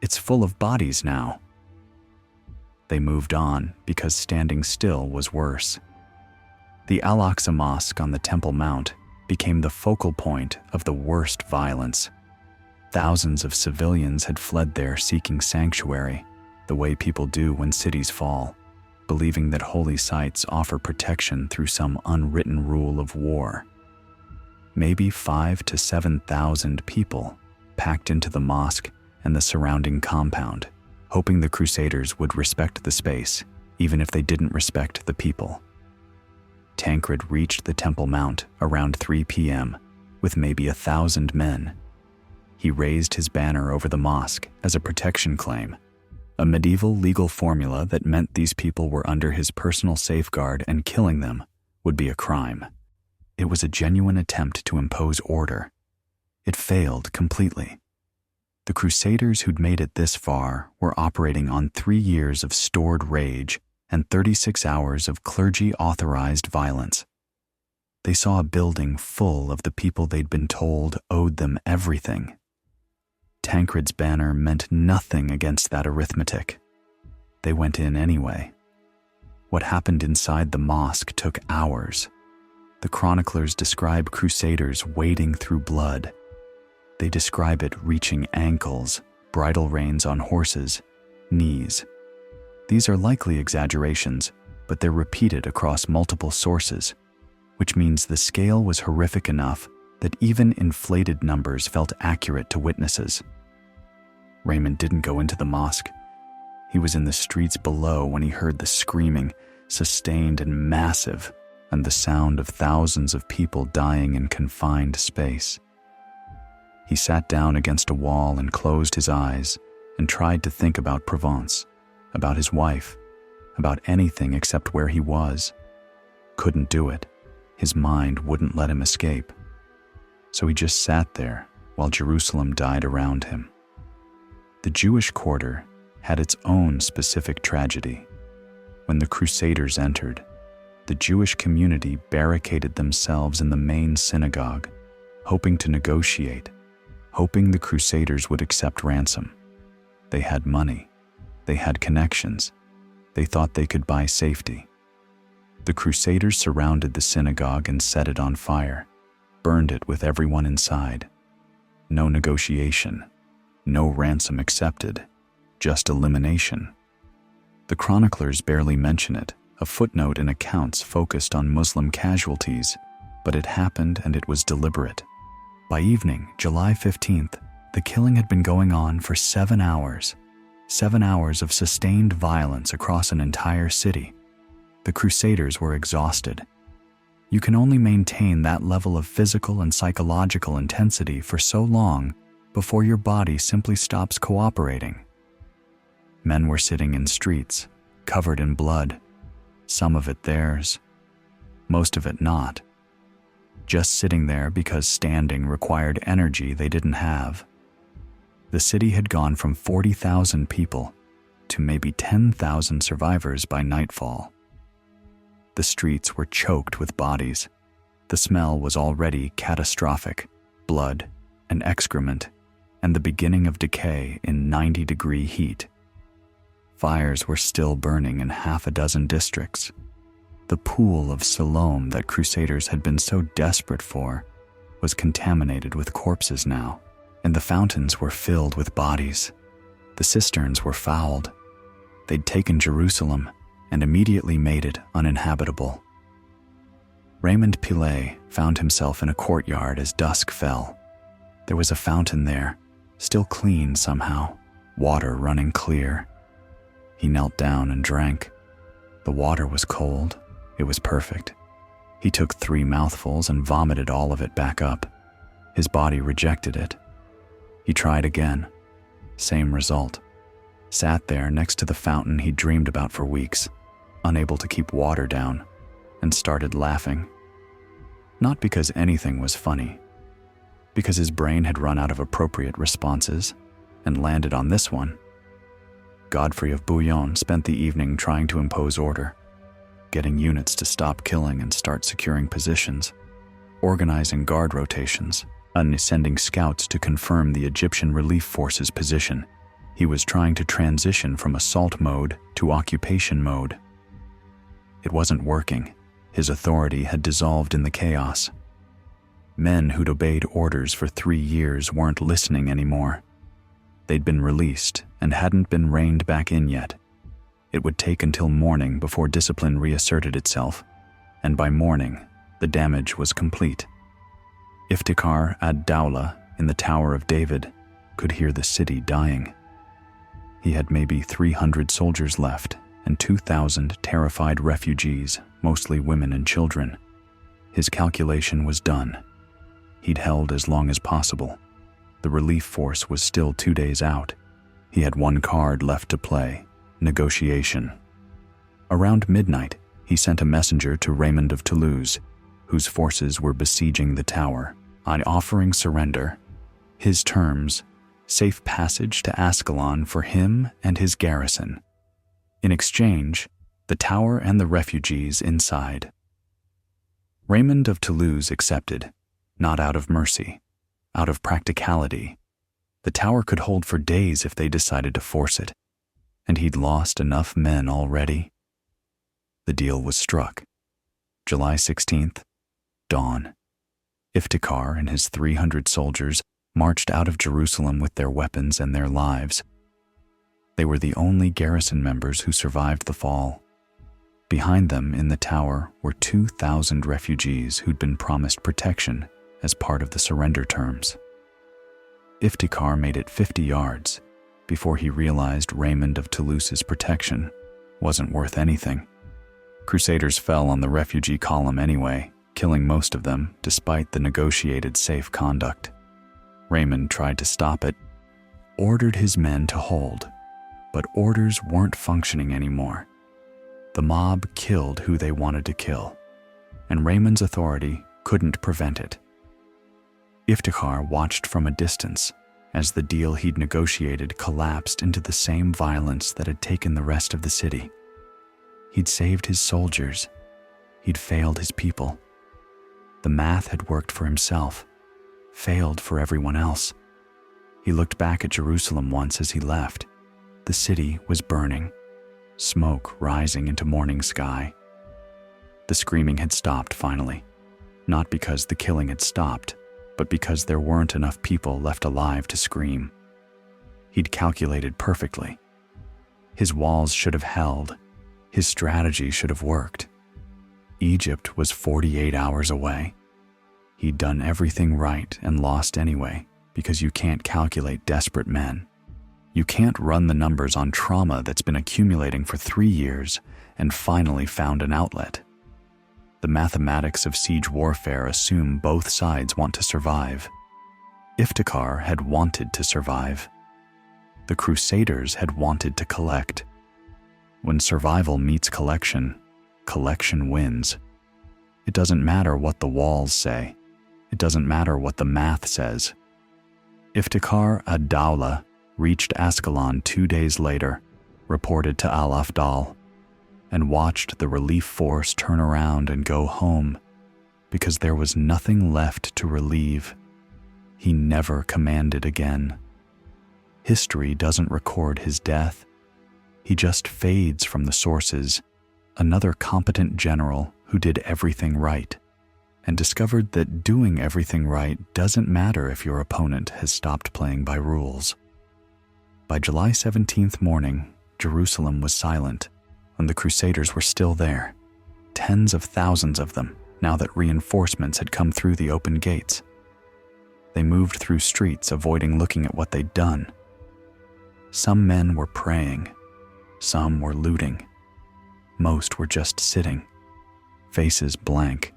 "It's full of bodies now." They moved on because standing still was worse. The Al-Aqsa Mosque on the Temple Mount became the focal point of the worst violence. Thousands of civilians had fled there seeking sanctuary, the way people do when cities fall, believing that holy sites offer protection through some unwritten rule of war. Maybe 5,000 to 7,000 people packed into the mosque and the surrounding compound, hoping the Crusaders would respect the space, even if they didn't respect the people. Tancred reached the Temple Mount around 3 p.m. with maybe 1,000 men. He raised his banner over the mosque as a protection claim, a medieval legal formula that meant these people were under his personal safeguard and killing them would be a crime. It was a genuine attempt to impose order. It failed completely. The Crusaders who'd made it this far were operating on 3 years of stored rage and 36 hours of clergy-authorized violence. They saw a building full of the people they'd been told owed them everything. Tancred's banner meant nothing against that arithmetic. They went in anyway. What happened inside the mosque took hours. The chroniclers describe Crusaders wading through blood. They describe it reaching ankles, bridle reins on horses, knees. These are likely exaggerations, but they're repeated across multiple sources, which means the scale was horrific enough that even inflated numbers felt accurate to witnesses. Raymond didn't go into the mosque. He was in the streets below when he heard the screaming, sustained and massive, and the sound of thousands of people dying in confined space. He sat down against a wall and closed his eyes and tried to think about Provence, about his wife, about anything except where he was. Couldn't do it. His mind wouldn't let him escape. So he just sat there while Jerusalem died around him. The Jewish quarter had its own specific tragedy. When the Crusaders entered, the Jewish community barricaded themselves in the main synagogue, hoping to negotiate, hoping the Crusaders would accept ransom. They had money. They had connections. They thought they could buy safety. The Crusaders surrounded the synagogue and set it on fire, burned it with everyone inside. No negotiation, no ransom accepted, just elimination. The chroniclers barely mention it, a footnote in accounts focused on Muslim casualties, but it happened and it was deliberate. By evening, July 15th, the killing had been going on for 7 hours. 7 hours of sustained violence across an entire city. The Crusaders were exhausted. You can only maintain that level of physical and psychological intensity for so long before your body simply stops cooperating. Men were sitting in streets, covered in blood, some of it theirs, most of it not. Just sitting there because standing required energy they didn't have. The city had gone from 40,000 people to maybe 10,000 survivors by nightfall. The streets were choked with bodies. The smell was already catastrophic, blood and excrement, and the beginning of decay in 90-degree heat. Fires were still burning in half a dozen districts. The pool of Siloam that Crusaders had been so desperate for was contaminated with corpses now, and the fountains were filled with bodies. The cisterns were fouled. They'd taken Jerusalem and immediately made it uninhabitable. Raymond Pilet found himself in a courtyard as dusk fell. There was a fountain there, still clean somehow, water running clear. He knelt down and drank. The water was cold. It was perfect. He took 3 mouthfuls and vomited all of it back up. His body rejected it. He tried again. Same result. Sat there next to the fountain he'd dreamed about for weeks, unable to keep water down, and started laughing. Not because anything was funny, because his brain had run out of appropriate responses and landed on this one. Godfrey of Bouillon spent the evening trying to impose order, getting units to stop killing and start securing positions, organizing guard rotations, and sending scouts to confirm the Egyptian relief force's position. He was trying to transition from assault mode to occupation mode. It wasn't working. His authority had dissolved in the chaos. Men who'd obeyed orders for 3 years weren't listening anymore. They'd been released and hadn't been reined back in yet. It would take until morning before discipline reasserted itself, and by morning, the damage was complete. Iftikhar ad-Dawla in the Tower of David could hear the city dying. He had maybe 300 soldiers left and 2,000 terrified refugees, mostly women and children. His calculation was done. He'd held as long as possible. The relief force was still 2 days out. He had 1 card left to play: negotiation. Around midnight, he sent a messenger to Raymond of Toulouse, whose forces were besieging the tower, on offering surrender. His terms: safe passage to Ascalon for him and his garrison. In exchange, the tower and the refugees inside. Raymond of Toulouse accepted, not out of mercy, out of practicality. The tower could hold for days if they decided to force it, and he'd lost enough men already. The deal was struck. July 16th, dawn. Iftikhar and his 300 soldiers marched out of Jerusalem with their weapons and their lives. They were the only garrison members who survived the fall. Behind them in the tower were 2,000 refugees who'd been promised protection as part of the surrender terms. Iftikhar made it 50 yards before he realized Raymond of Toulouse's protection wasn't worth anything. Crusaders fell on the refugee column anyway, killing most of them despite the negotiated safe conduct. Raymond tried to stop it, ordered his men to hold, but orders weren't functioning anymore. The mob killed who they wanted to kill, and Raymond's authority couldn't prevent it. Iftikhar watched from a distance as the deal he'd negotiated collapsed into the same violence that had taken the rest of the city. He'd saved his soldiers. He'd failed his people. The math had worked for himself, failed for everyone else. He looked back at Jerusalem once as he left. The city was burning, smoke rising into morning sky. The screaming had stopped finally, not because the killing had stopped, but because there weren't enough people left alive to scream. He'd calculated perfectly. His walls should have held. His strategy should have worked. Egypt was 48 hours away. He'd done everything right and lost anyway, because you can't calculate desperate men. You can't run the numbers on trauma that's been accumulating for 3 years and finally found an outlet. The mathematics of siege warfare assume both sides want to survive. Iftikhar had wanted to survive. The Crusaders had wanted to collect. When survival meets collection, collection wins. It doesn't matter what the walls say. It doesn't matter what the math says. Iftikhar ad-Dawla reached Ascalon 2 days later, reported to al-Afdal, and watched the relief force turn around and go home because there was nothing left to relieve. He never commanded again. History doesn't record his death. He just fades from the sources, another competent general who did everything right, and discovered that doing everything right doesn't matter if your opponent has stopped playing by rules. By July 17th morning, Jerusalem was silent, and the Crusaders were still there, tens of thousands of them, now that reinforcements had come through the open gates. They moved through streets, avoiding looking at what they'd done. Some men were praying, some were looting. Most were just sitting, faces blank,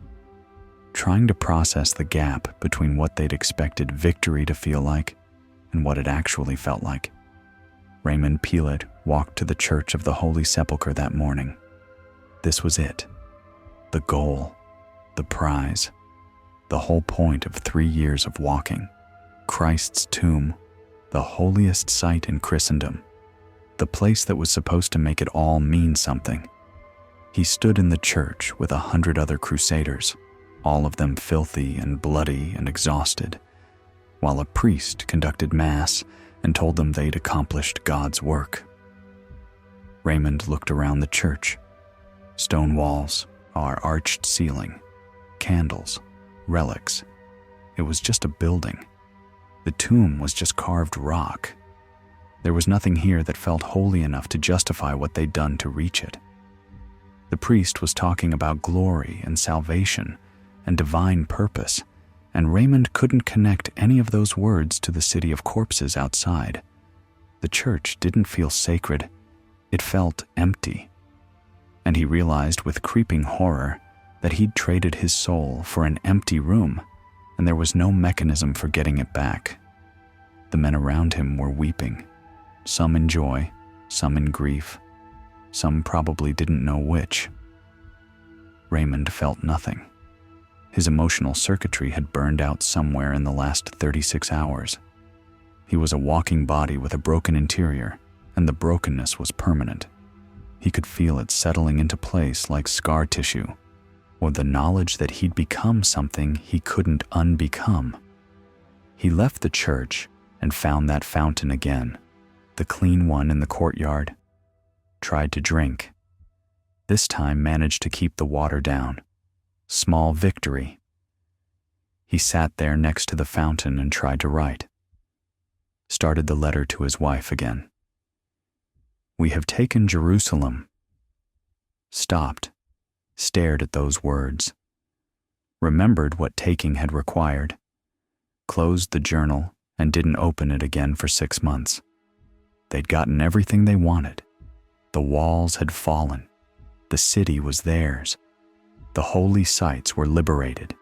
trying to process the gap between what they'd expected victory to feel like and what it actually felt like. Raymond Pilet walked to the Church of the Holy Sepulchre that morning. This was it. The goal, the prize, the whole point of 3 years of walking. Christ's tomb, the holiest site in Christendom, the place that was supposed to make it all mean something. He stood in the church with 100 other Crusaders, all of them filthy and bloody and exhausted, while a priest conducted Mass and told them they'd accomplished God's work. Raymond looked around the church. Stone walls, our arched ceiling, candles, relics. It was just a building. The tomb was just carved rock. There was nothing here that felt holy enough to justify what they'd done to reach it. The priest was talking about glory and salvation and divine purpose, and Raymond couldn't connect any of those words to the city of corpses outside. The church didn't feel sacred. It felt empty. And he realized with creeping horror that he'd traded his soul for an empty room, and there was no mechanism for getting it back. The men around him were weeping, some in joy, some in grief. Some probably didn't know which. Raymond felt nothing. His emotional circuitry had burned out somewhere in the last 36 hours. He was a walking body with a broken interior, and the brokenness was permanent. He could feel it settling into place like scar tissue, or the knowledge that he'd become something he couldn't unbecome. He left the church and found that fountain again, the clean one in the courtyard. Tried to drink. This time managed to keep the water down. Small victory. He sat there next to the fountain and tried to write. Started the letter to his wife again. We have taken Jerusalem. Stopped, stared at those words. Remembered what taking had required. Closed the journal and didn't open it again for 6 months. They'd gotten everything they wanted. The walls had fallen. The city was theirs. The holy sites were liberated.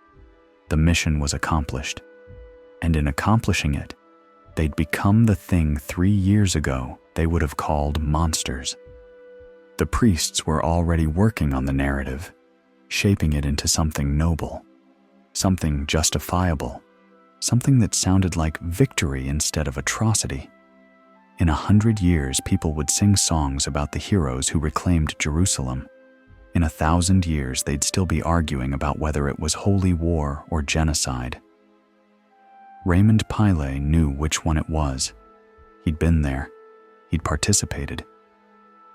The mission was accomplished. And in accomplishing it, they'd become the thing 3 years ago they would have called monsters. The priests were already working on the narrative, shaping it into something noble, something justifiable, something that sounded like victory instead of atrocity. In 100 years, people would sing songs about the heroes who reclaimed Jerusalem. In 1,000 years, they'd still be arguing about whether it was holy war or genocide. Raymond Pilet knew which one it was. He'd been there. He'd participated.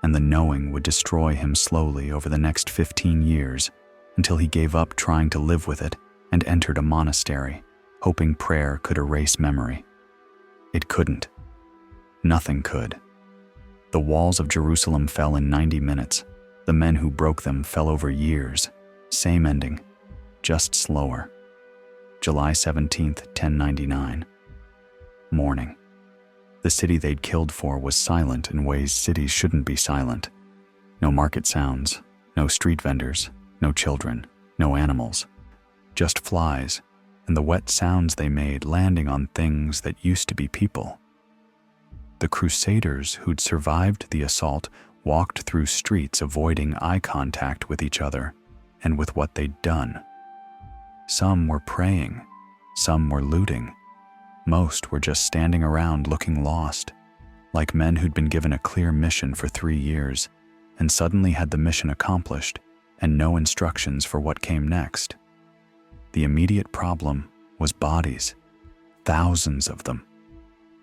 And the knowing would destroy him slowly over the next 15 years until he gave up trying to live with it and entered a monastery, hoping prayer could erase memory. It couldn't. Nothing could. The walls of Jerusalem fell in 90 minutes. The men who broke them fell over years. Same ending, just slower. July 17th, 1099. Morning. The city they'd killed for was silent in ways cities shouldn't be silent. No market sounds, no street vendors, no children, no animals. Just flies, and the wet sounds they made landing on things that used to be people. The Crusaders who'd survived the assault walked through streets avoiding eye contact with each other and with what they'd done. Some were praying, some were looting. Most were just standing around looking lost, like men who'd been given a clear mission for 3 years and suddenly had the mission accomplished and no instructions for what came next. The immediate problem was bodies, thousands of them.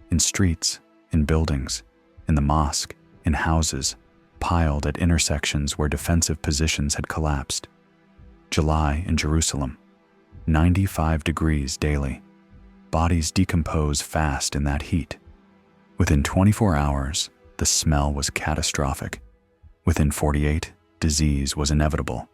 In streets, in buildings, in the mosque, in houses, piled at intersections where defensive positions had collapsed. July in Jerusalem, 95 degrees daily. Bodies decompose fast in that heat. Within 24 hours, the smell was catastrophic. Within 48, disease was inevitable.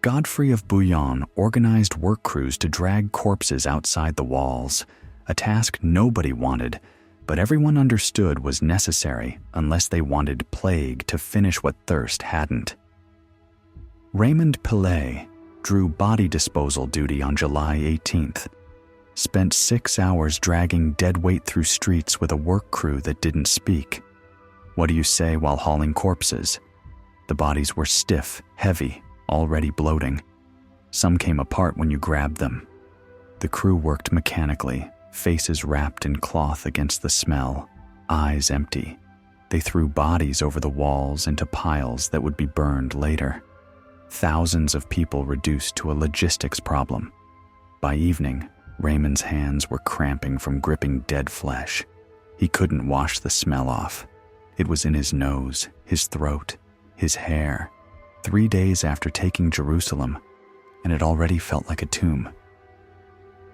Godfrey of Bouillon organized work crews to drag corpses outside the walls, a task nobody wanted, but everyone understood was necessary unless they wanted plague to finish what thirst hadn't. Raymond Pilet drew body disposal duty on July 18th, spent 6 hours dragging dead weight through streets with a work crew that didn't speak. What do you say while hauling corpses? The bodies were stiff, heavy, already bloating. Some came apart when you grabbed them. The crew worked mechanically, faces wrapped in cloth against the smell, eyes empty. They threw bodies over the walls into piles that would be burned later. Thousands of people reduced to a logistics problem. By evening, Raymond's hands were cramping from gripping dead flesh. He couldn't wash the smell off. It was in his nose, his throat, his hair. 3 days after taking Jerusalem, and it already felt like a tomb.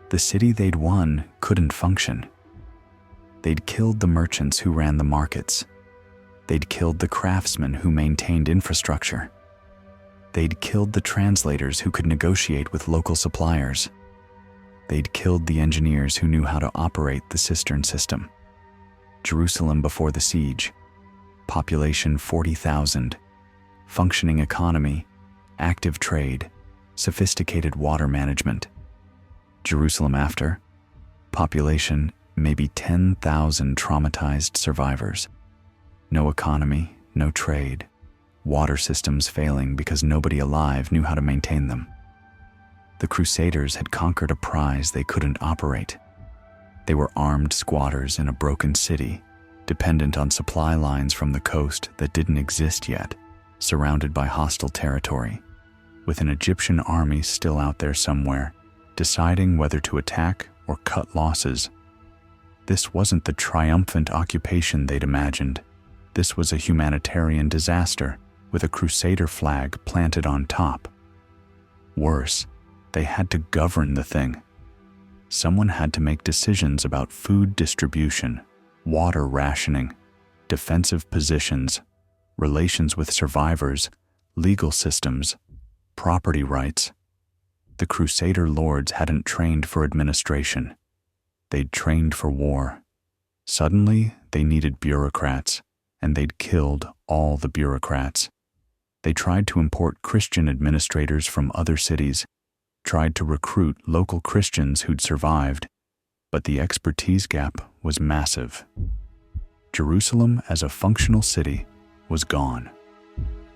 The city they'd won couldn't function. They'd killed the merchants who ran the markets. They'd killed the craftsmen who maintained infrastructure. They'd killed the translators who could negotiate with local suppliers. They'd killed the engineers who knew how to operate the cistern system. Jerusalem before the siege. Population 40,000. Functioning economy, active trade, sophisticated water management. Jerusalem after. Population maybe 10,000 traumatized survivors. No economy, no trade. Water systems failing because nobody alive knew how to maintain them. The Crusaders had conquered a prize they couldn't operate. They were armed squatters in a broken city, dependent on supply lines from the coast that didn't exist yet, surrounded by hostile territory, with an Egyptian army still out there somewhere, deciding whether to attack or cut losses. This wasn't the triumphant occupation they'd imagined. This was a humanitarian disaster with a Crusader flag planted on top. Worse, they had to govern the thing. Someone had to make decisions about food distribution, water rationing, defensive positions, relations with survivors, legal systems, property rights. The Crusader lords hadn't trained for administration. They'd trained for war. Suddenly, they needed bureaucrats, and they'd killed all the bureaucrats. They tried to import Christian administrators from other cities, tried to recruit local Christians who'd survived, but the expertise gap was massive. Jerusalem as a functional city was gone.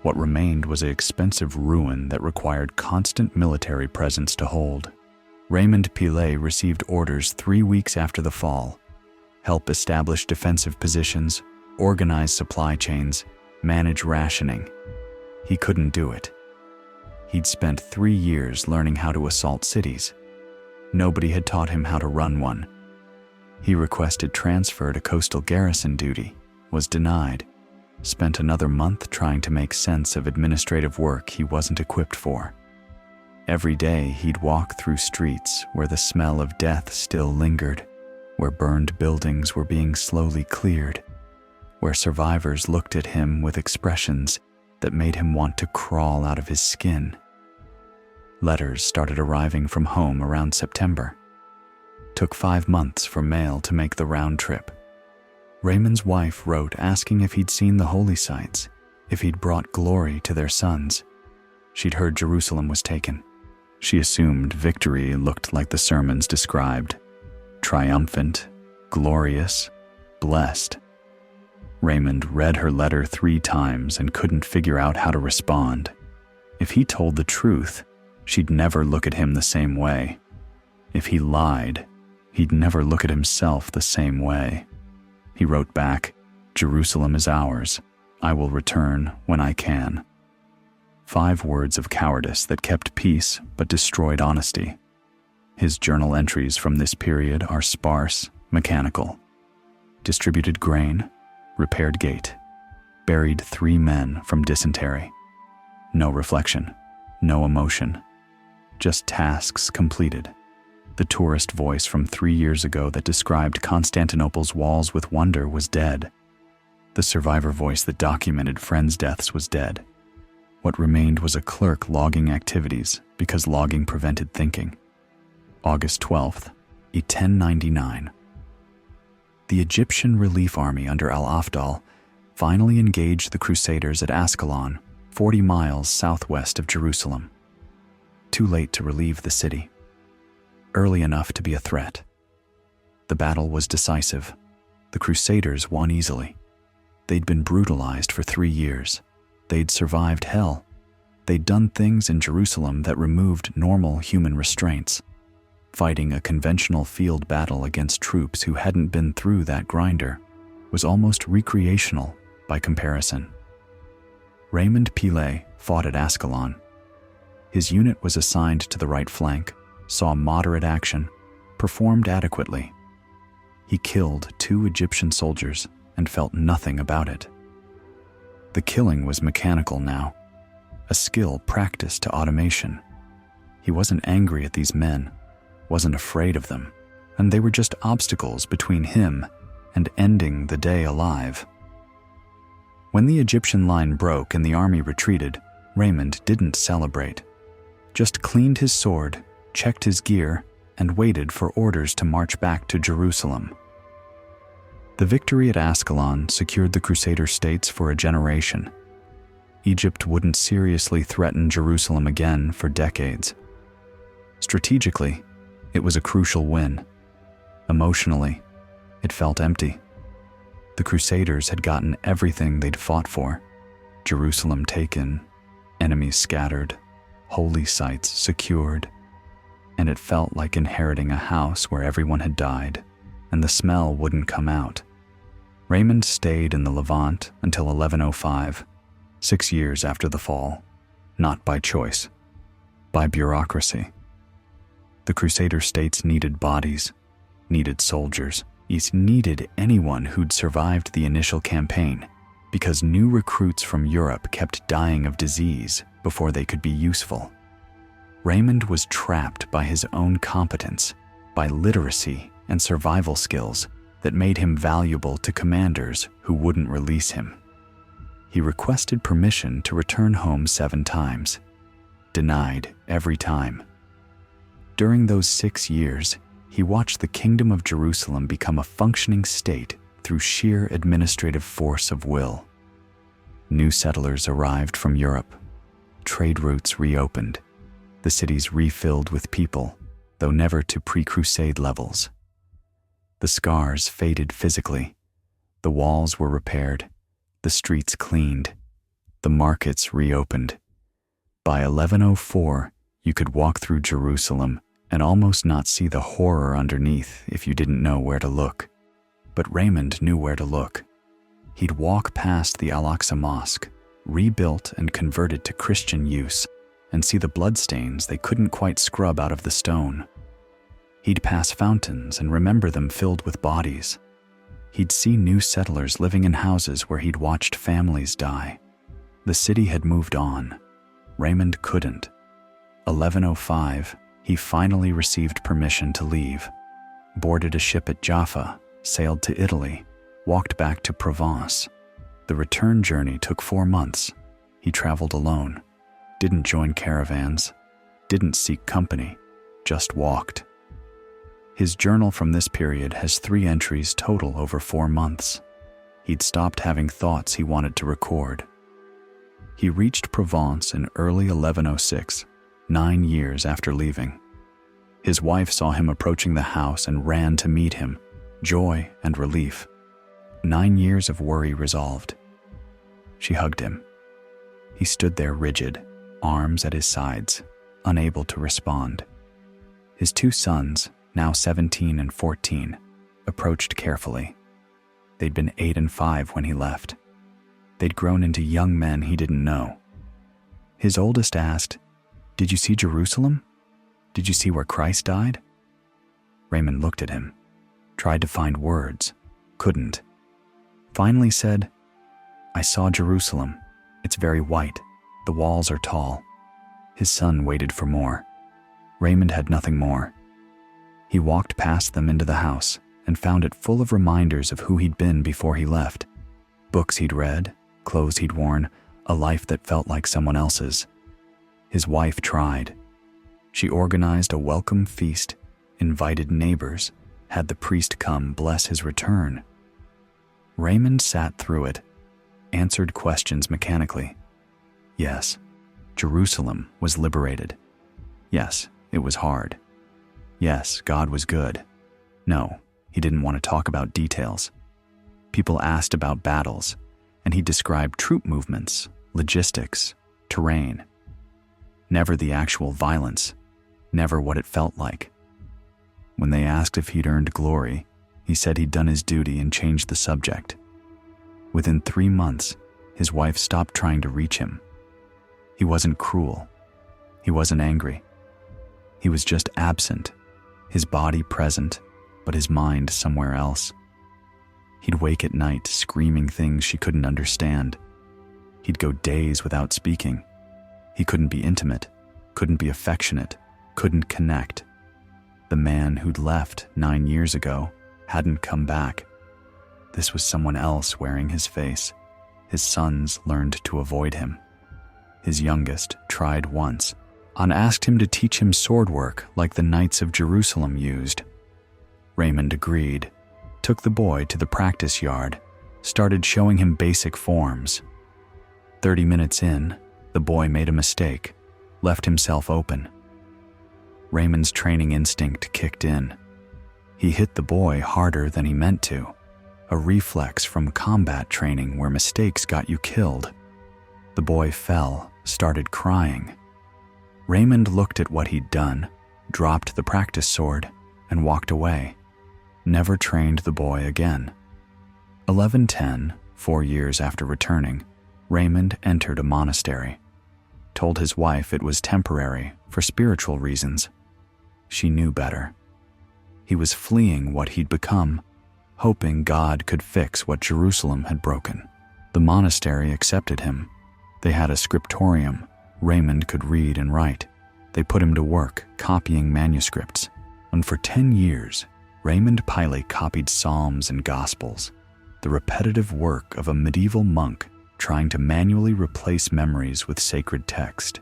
What remained was an expensive ruin that required constant military presence to hold. Raymond Pilet received orders 3 weeks after the fall: help establish defensive positions, organize supply chains, manage rationing. He couldn't do it. He'd spent 3 years learning how to assault cities. Nobody had taught him how to run one. He requested transfer to coastal garrison duty, was denied, spent another month trying to make sense of administrative work he wasn't equipped for. Every day he'd walk through streets where the smell of death still lingered, where burned buildings were being slowly cleared, where survivors looked at him with expressions that made him want to crawl out of his skin. Letters started arriving from home around September. Took 5 months for mail to make the round trip. Raymond's wife wrote asking if he'd seen the holy sites, if he'd brought glory to their sons. She'd heard Jerusalem was taken. She assumed victory looked like the sermons described: triumphant, glorious, blessed. Raymond read her letter 3 times and couldn't figure out how to respond. If he told the truth, she'd never look at him the same way. If he lied, he'd never look at himself the same way. He wrote back, "Jerusalem is ours. I will return when I can." 5 words of cowardice that kept peace but destroyed honesty. His journal entries from this period are sparse, mechanical. Distributed grain, repaired gate, buried 3 men from dysentery. No reflection, no emotion, just tasks completed. The tourist voice from 3 years ago that described Constantinople's walls with wonder was dead. The survivor voice that documented friends' deaths was dead. What remained was a clerk logging activities because logging prevented thinking. August 12th, 1099. The Egyptian relief army under al-Afdal finally engaged the Crusaders at Ascalon, 40 miles southwest of Jerusalem. Too late to relieve the city. Early enough to be a threat. The battle was decisive. The Crusaders won easily. They'd been brutalized for 3 years. They'd survived hell. They'd done things in Jerusalem that removed normal human restraints. Fighting a conventional field battle against troops who hadn't been through that grinder was almost recreational by comparison. Raymond Pilet fought at Ascalon. His unit was assigned to the right flank, saw moderate action, performed adequately. He killed 2 Egyptian soldiers and felt nothing about it. The killing was mechanical now, a skill practiced to automation. He wasn't angry at these men, wasn't afraid of them, and they were just obstacles between him and ending the day alive. When the Egyptian line broke and the army retreated, Raymond didn't celebrate, just cleaned his sword, checked his gear, and waited for orders to march back to Jerusalem. The victory at Ascalon secured the Crusader states for a generation. Egypt wouldn't seriously threaten Jerusalem again for decades. Strategically, it was a crucial win. Emotionally, it felt empty. The Crusaders had gotten everything they'd fought for: Jerusalem taken, enemies scattered, holy sites secured, and it felt like inheriting a house where everyone had died, and the smell wouldn't come out. Raymond stayed in the Levant until 1105, 6 years after the fall, not by choice, by bureaucracy. The Crusader states needed bodies, needed soldiers, needed anyone who'd survived the initial campaign, because new recruits from Europe kept dying of disease before they could be useful. Raymond was trapped by his own competence, by literacy and survival skills that made him valuable to commanders who wouldn't release him. He requested permission to return home 7 times, denied every time. During those 6 years, he watched the Kingdom of Jerusalem become a functioning state through sheer administrative force of will. New settlers arrived from Europe. Trade routes reopened. The cities refilled with people, though never to pre-Crusade levels. The scars faded physically. The walls were repaired. The streets cleaned. The markets reopened. By 1104, you could walk through Jerusalem and almost not see the horror underneath if you didn't know where to look. But Raymond knew where to look. He'd walk past the Al-Aqsa Mosque, rebuilt and converted to Christian use, and see the bloodstains they couldn't quite scrub out of the stone. He'd pass fountains and remember them filled with bodies. He'd see new settlers living in houses where he'd watched families die. The city had moved on. Raymond couldn't. 1105, he finally received permission to leave, boarded a ship at Jaffa, sailed to Italy, walked back to Provence. The return journey took 4 months. He traveled alone, didn't join caravans, didn't seek company, just walked. His journal from this period has 3 entries total over 4 months. He'd stopped having thoughts he wanted to record. He reached Provence in early 1106, 9 years after leaving. His wife saw him approaching the house and ran to meet him, joy and relief. 9 years of worry resolved. She hugged him. He stood there rigid, arms at his sides, unable to respond. His 2 sons, now 17 and 14, approached carefully. They'd been 8 and 5 when he left. They'd grown into young men he didn't know. His oldest asked, "Did you see Jerusalem? Did you see where Christ died?" Raymond looked at him, tried to find words, couldn't. Finally said, "I saw Jerusalem. It's very white. The walls are tall." His son waited for more. Raymond had nothing more. He walked past them into the house and found it full of reminders of who he'd been before he left. Books he'd read, clothes he'd worn, a life that felt like someone else's. His wife tried. She organized a welcome feast, invited neighbors, had the priest come bless his return. Raymond sat through it, answered questions mechanically. Yes, Jerusalem was liberated. Yes, it was hard. Yes, God was good. No, he didn't want to talk about details. People asked about battles, and he described troop movements, logistics, terrain. Never the actual violence, never what it felt like. When they asked if he'd earned glory, he said he'd done his duty and changed the subject. Within 3 months, his wife stopped trying to reach him. He wasn't cruel. He wasn't angry. He was just absent, his body present, but his mind somewhere else. He'd wake at night screaming things she couldn't understand. He'd go days without speaking. He couldn't be intimate, couldn't be affectionate, couldn't connect. The man who'd left 9 years ago hadn't come back. This was someone else wearing his face. His sons learned to avoid him. His youngest tried once. and asked him to teach him sword work like the Knights of Jerusalem used. Raymond agreed, took the boy to the practice yard, started showing him basic forms. 30 minutes in, the boy made a mistake, left himself open. Raymond's training instinct kicked in. He hit the boy harder than he meant to, a reflex from combat training where mistakes got you killed. The boy fell, started crying. Raymond looked at what he'd done, dropped the practice sword, and walked away. Never trained the boy again. 1110, 4 years after returning, Raymond entered a monastery. Told his wife it was temporary, for spiritual reasons. She knew better. He was fleeing what he'd become, hoping God could fix what Jerusalem had broken. The monastery accepted him. They had a scriptorium. Raymond could read and write. They put him to work, copying manuscripts. And for 10 years, Raymond Pilet copied Psalms and Gospels, the repetitive work of a medieval monk trying to manually replace memories with sacred text.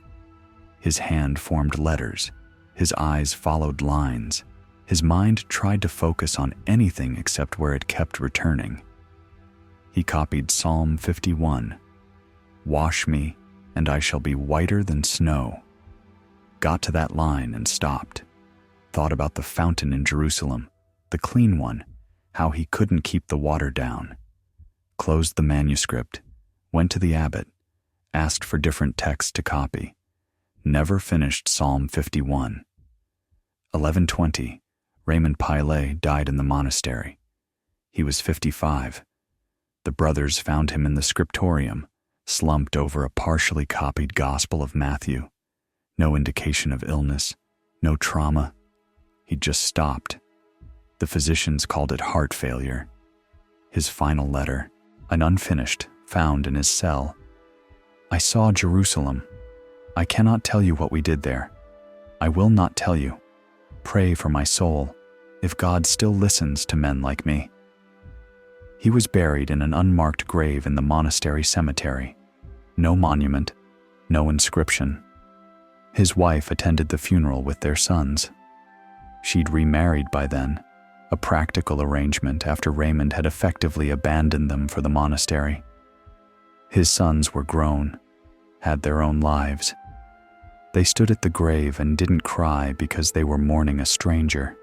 His hand formed letters. His eyes followed lines. His mind tried to focus on anything except where it kept returning. He copied Psalm 51, "Wash me, and I shall be whiter than snow." Got to that line and stopped. Thought about the fountain in Jerusalem, the clean one, how he couldn't keep the water down. Closed the manuscript, went to the abbot, asked for different texts to copy. Never finished Psalm 51. 1120, Raymond Pilet died in the monastery. He was 55. The brothers found him in the scriptorium, slumped over a partially copied Gospel of Matthew. No indication of illness, no trauma. He'd just stopped. The physicians called it heart failure. His final letter, an unfinished, found in his cell. "I saw Jerusalem. I cannot tell you what we did there. I will not tell you. Pray for my soul, if God still listens to men like me." He was buried in an unmarked grave in the monastery cemetery. No monument, no inscription. His wife attended the funeral with their sons. She'd remarried by then, a practical arrangement after Raymond had effectively abandoned them for the monastery. His sons were grown, had their own lives. They stood at the grave and didn't cry because they were mourning a stranger.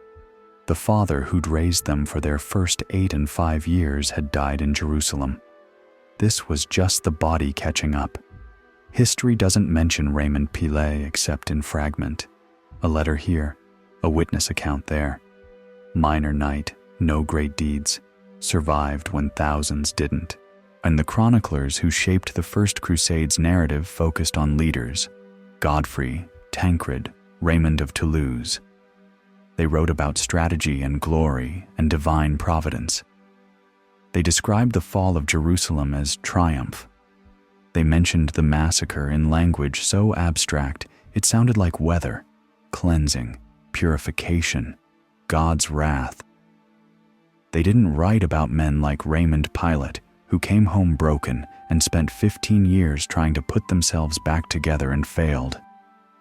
The father who'd raised them for their first 8 and 5 years had died in Jerusalem. This was just the body catching up. History doesn't mention Raymond Pilet except in fragment. A letter here, a witness account there. Minor knight, no great deeds, survived when thousands didn't. And the chroniclers who shaped the First Crusade's narrative focused on leaders: Godfrey, Tancred, Raymond of Toulouse. They wrote about strategy and glory and divine providence. They described the fall of Jerusalem as triumph. They mentioned the massacre in language so abstract it sounded like weather, cleansing, purification, God's wrath. They didn't write about men like Raymond Pilet, who came home broken and spent 15 years trying to put themselves back together and failed.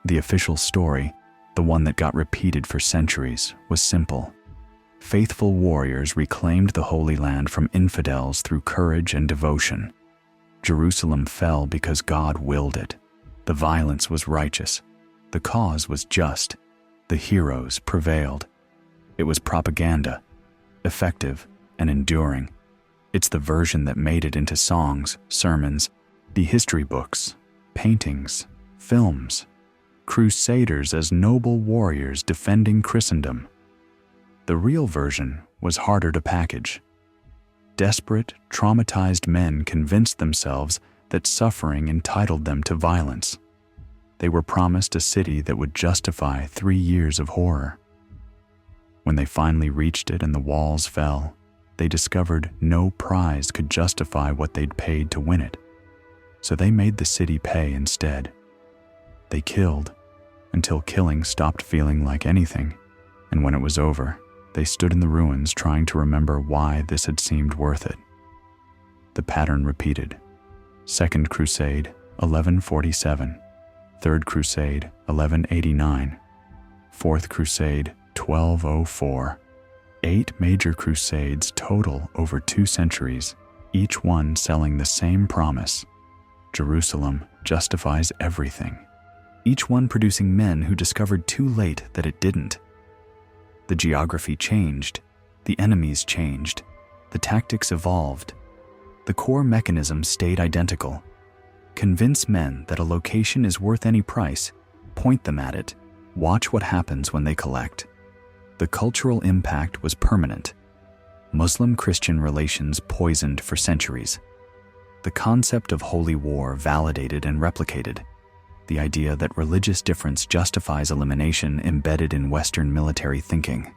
The official story, the one that got repeated for centuries, was simple. Faithful warriors reclaimed the Holy Land from infidels through courage and devotion. Jerusalem fell because God willed it. The violence was righteous. The cause was just. The heroes prevailed. It was propaganda, effective and enduring. It's the version that made it into songs, sermons, the history books, paintings, films. Crusaders as noble warriors defending Christendom. The real version was harder to package. Desperate, traumatized men convinced themselves that suffering entitled them to violence. They were promised a city that would justify 3 years of horror. When they finally reached it and the walls fell, they discovered no prize could justify what they'd paid to win it. So they made the city pay instead. They killed until killing stopped feeling like anything, and when it was over, they stood in the ruins trying to remember why this had seemed worth it. The pattern repeated. Second Crusade, 1147. Third Crusade, 1189. Fourth Crusade, 1204. 8 major crusades total over 2 centuries, each one selling the same promise: Jerusalem justifies everything. Each one producing men who discovered too late that it didn't. The geography changed, the enemies changed, the tactics evolved. The core mechanism stayed identical. Convince men that a location is worth any price, point them at it, watch what happens when they collect. The cultural impact was permanent. Muslim-Christian relations poisoned for centuries. The concept of holy war validated and replicated. The idea that religious difference justifies elimination embedded in Western military thinking.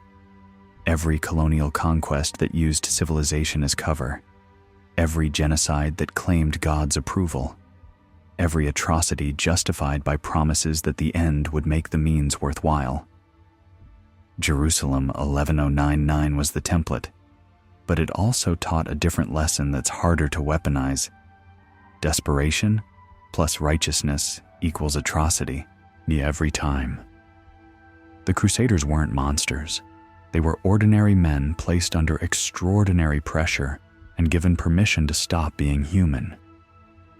Every colonial conquest that used civilization as cover. Every genocide that claimed God's approval. Every atrocity justified by promises that the end would make the means worthwhile. Jerusalem 11099 was the template, but it also taught a different lesson that's harder to weaponize. Desperation plus righteousness equals atrocity, every time. The Crusaders weren't monsters. They were ordinary men placed under extraordinary pressure and given permission to stop being human.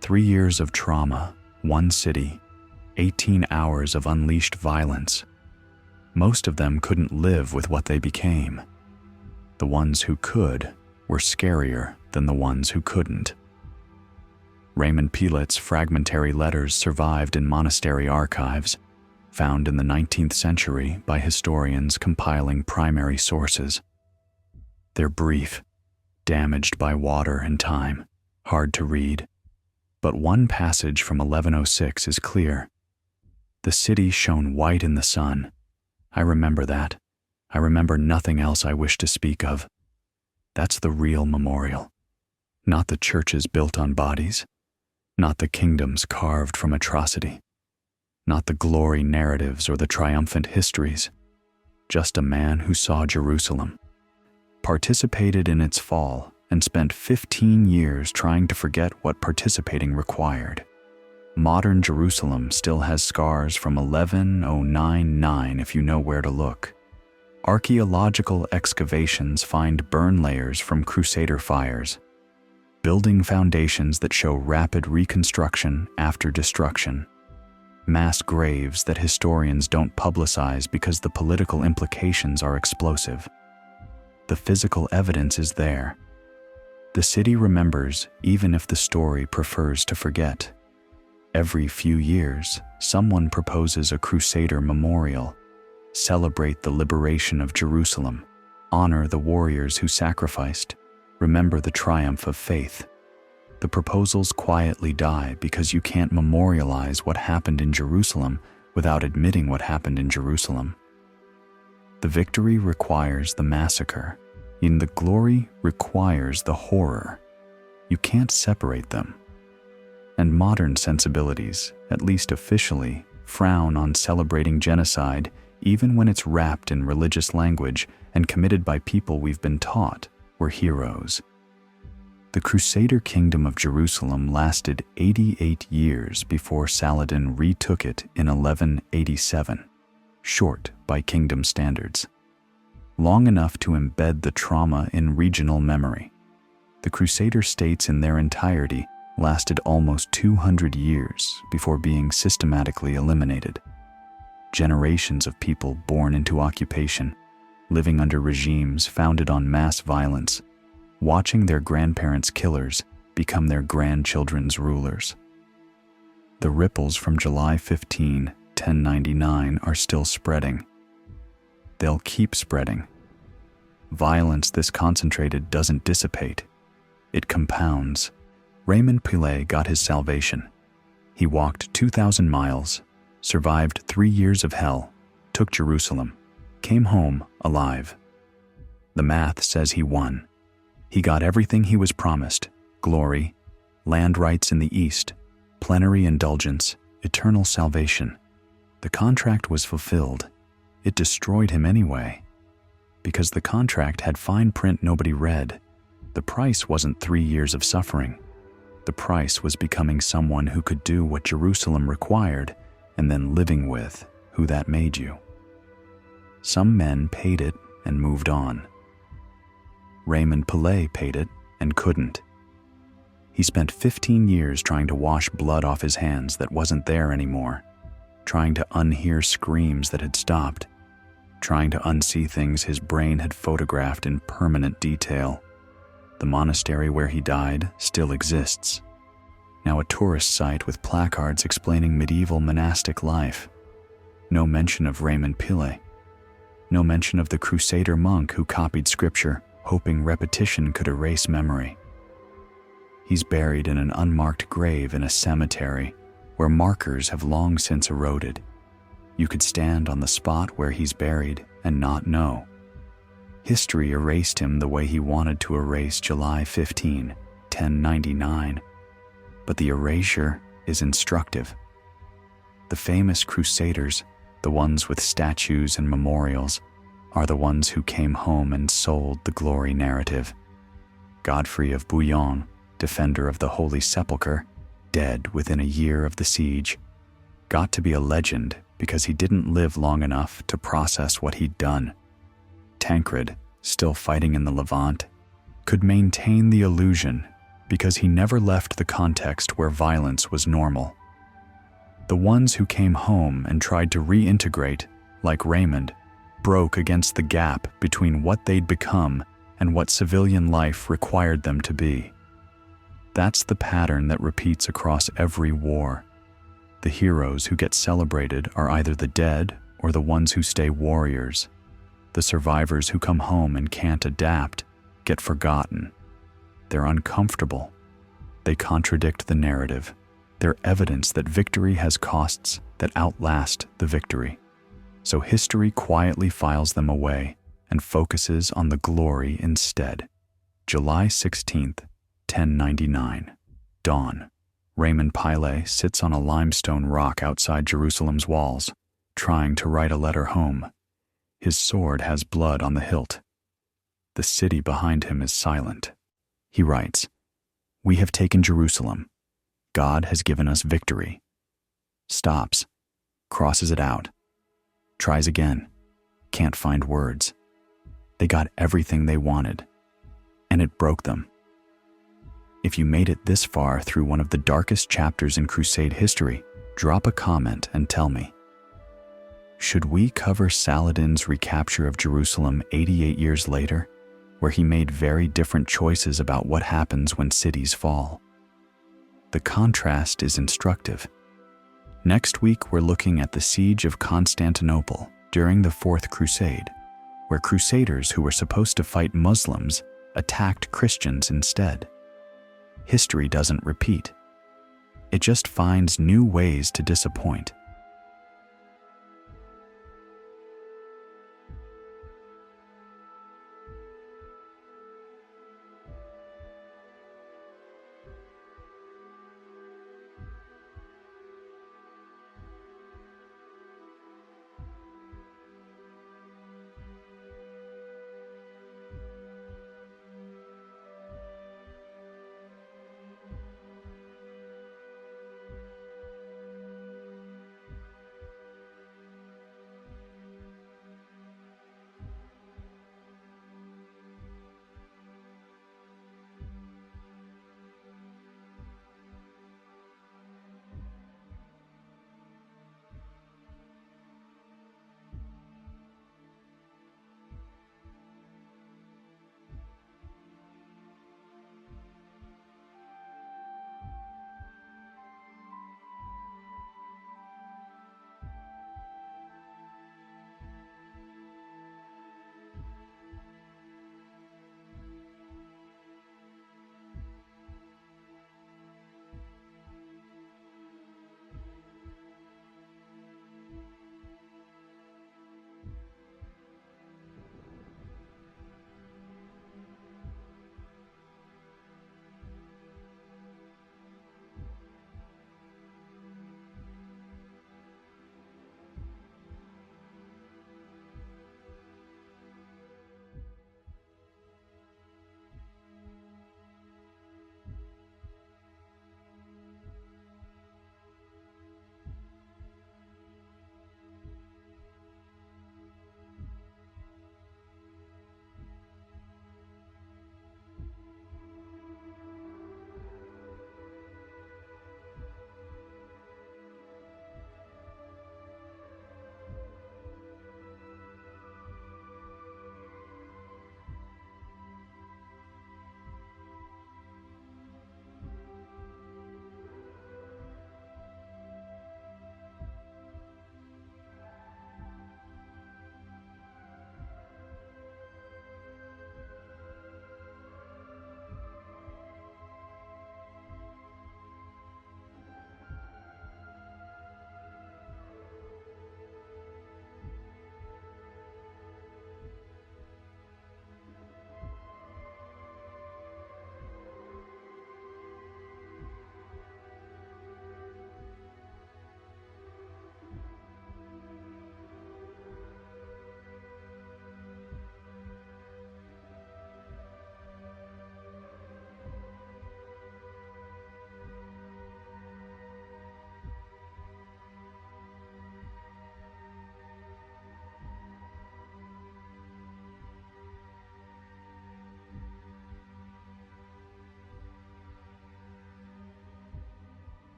3 years of trauma, 1 city, 18 hours of unleashed violence. Most of them couldn't live with what they became. The ones who could were scarier than the ones who couldn't. Raymond Pilet's fragmentary letters survived in monastery archives, found in the 19th century by historians compiling primary sources. They're brief, damaged by water and time, hard to read. But one passage from 1106 is clear. The city shone white in the sun. I remember that. I remember nothing else I wish to speak of. That's the real memorial. Not the churches built on bodies. Not the kingdoms carved from atrocity. not the glory narratives or the triumphant histories, just a man who saw Jerusalem, participated in its fall, and spent 15 years trying to forget what participating required. Modern Jerusalem still has scars from 11099 if you know where to look. Archaeological excavations find burn layers from Crusader fires, building foundations that show rapid reconstruction after destruction, mass graves that historians don't publicize because the political implications are explosive. The physical evidence is there. The city remembers even if the story prefers to forget. Every few years, someone proposes a Crusader memorial, celebrate the liberation of Jerusalem, honor the warriors who sacrificed, remember the triumph of faith. The proposals quietly die because you can't memorialize what happened in Jerusalem without admitting what happened in Jerusalem. The victory requires the massacre, and the glory requires the horror. You can't separate them. And modern sensibilities, at least officially, frown on celebrating genocide even when it's wrapped in religious language and committed by people we've been taught were heroes. The Crusader kingdom of Jerusalem lasted 88 years before Saladin retook it in 1187, short by kingdom standards. Long enough to embed the trauma in regional memory. The Crusader states in their entirety lasted almost 200 years before being systematically eliminated. Generations of people born into occupation, living under regimes founded on mass violence, watching their grandparents' killers become their grandchildren's rulers. The ripples from July 15, 1099 are still spreading. They'll keep spreading. Violence this concentrated doesn't dissipate. It compounds. Raymond Pilet got his salvation. He walked 2,000 miles, survived 3 years of hell, took Jerusalem, came home alive. The math says he won. He got everything he was promised: glory, land rights in the East, plenary indulgence, eternal salvation. The contract was fulfilled. It destroyed him anyway. Because the contract had fine print nobody read. The price wasn't 3 years of suffering. The price was becoming someone who could do what Jerusalem required and then living with who that made you. Some men paid it and moved on. Raymond Pilet paid it and couldn't. He spent 15 years trying to wash blood off his hands that wasn't there anymore, trying to unhear screams that had stopped, trying to unsee things his brain had photographed in permanent detail. The monastery where he died still exists, now a tourist site with placards explaining medieval monastic life. No mention of Raymond Pilet. No mention of the Crusader monk who copied scripture, hoping repetition could erase memory. He's buried in an unmarked grave in a cemetery where markers have long since eroded. You could stand on the spot where he's buried and not know. History erased him the way he wanted to erase July 15, 1099, but the erasure is instructive. The famous Crusaders, the ones with statues and memorials, are the ones who came home and sold the glory narrative. Godfrey of Bouillon, defender of the Holy Sepulchre, dead within a year of the siege, got to be a legend because he didn't live long enough to process what he'd done. Tancred, still fighting in the Levant, could maintain the illusion because he never left the context where violence was normal. The ones who came home and tried to reintegrate, like Raymond, broke against the gap between what they'd become and what civilian life required them to be. That's the pattern that repeats across every war. The heroes who get celebrated are either the dead or the ones who stay warriors. The survivors who come home and can't adapt get forgotten. They're uncomfortable. They contradict the narrative. They're evidence that victory has costs that outlast the victory. So history quietly files them away and focuses on the glory instead. July 16th, 1099. Dawn. Raymond Pilet sits on a limestone rock outside Jerusalem's walls, trying to write a letter home. His sword has blood on the hilt. The city behind him is silent. He writes, "We have taken Jerusalem. God has given us victory." Stops, crosses it out, tries again, can't find words. They got everything they wanted, and it broke them. If you made it this far through one of the darkest chapters in Crusade history, drop a comment and tell me. Should we cover Saladin's recapture of Jerusalem 88 years later, where he made very different choices about what happens when cities fall? The contrast is instructive. Next week, we're looking at the siege of Constantinople during the Fourth Crusade, where Crusaders who were supposed to fight Muslims attacked Christians instead. History doesn't repeat. It just finds new ways to disappoint.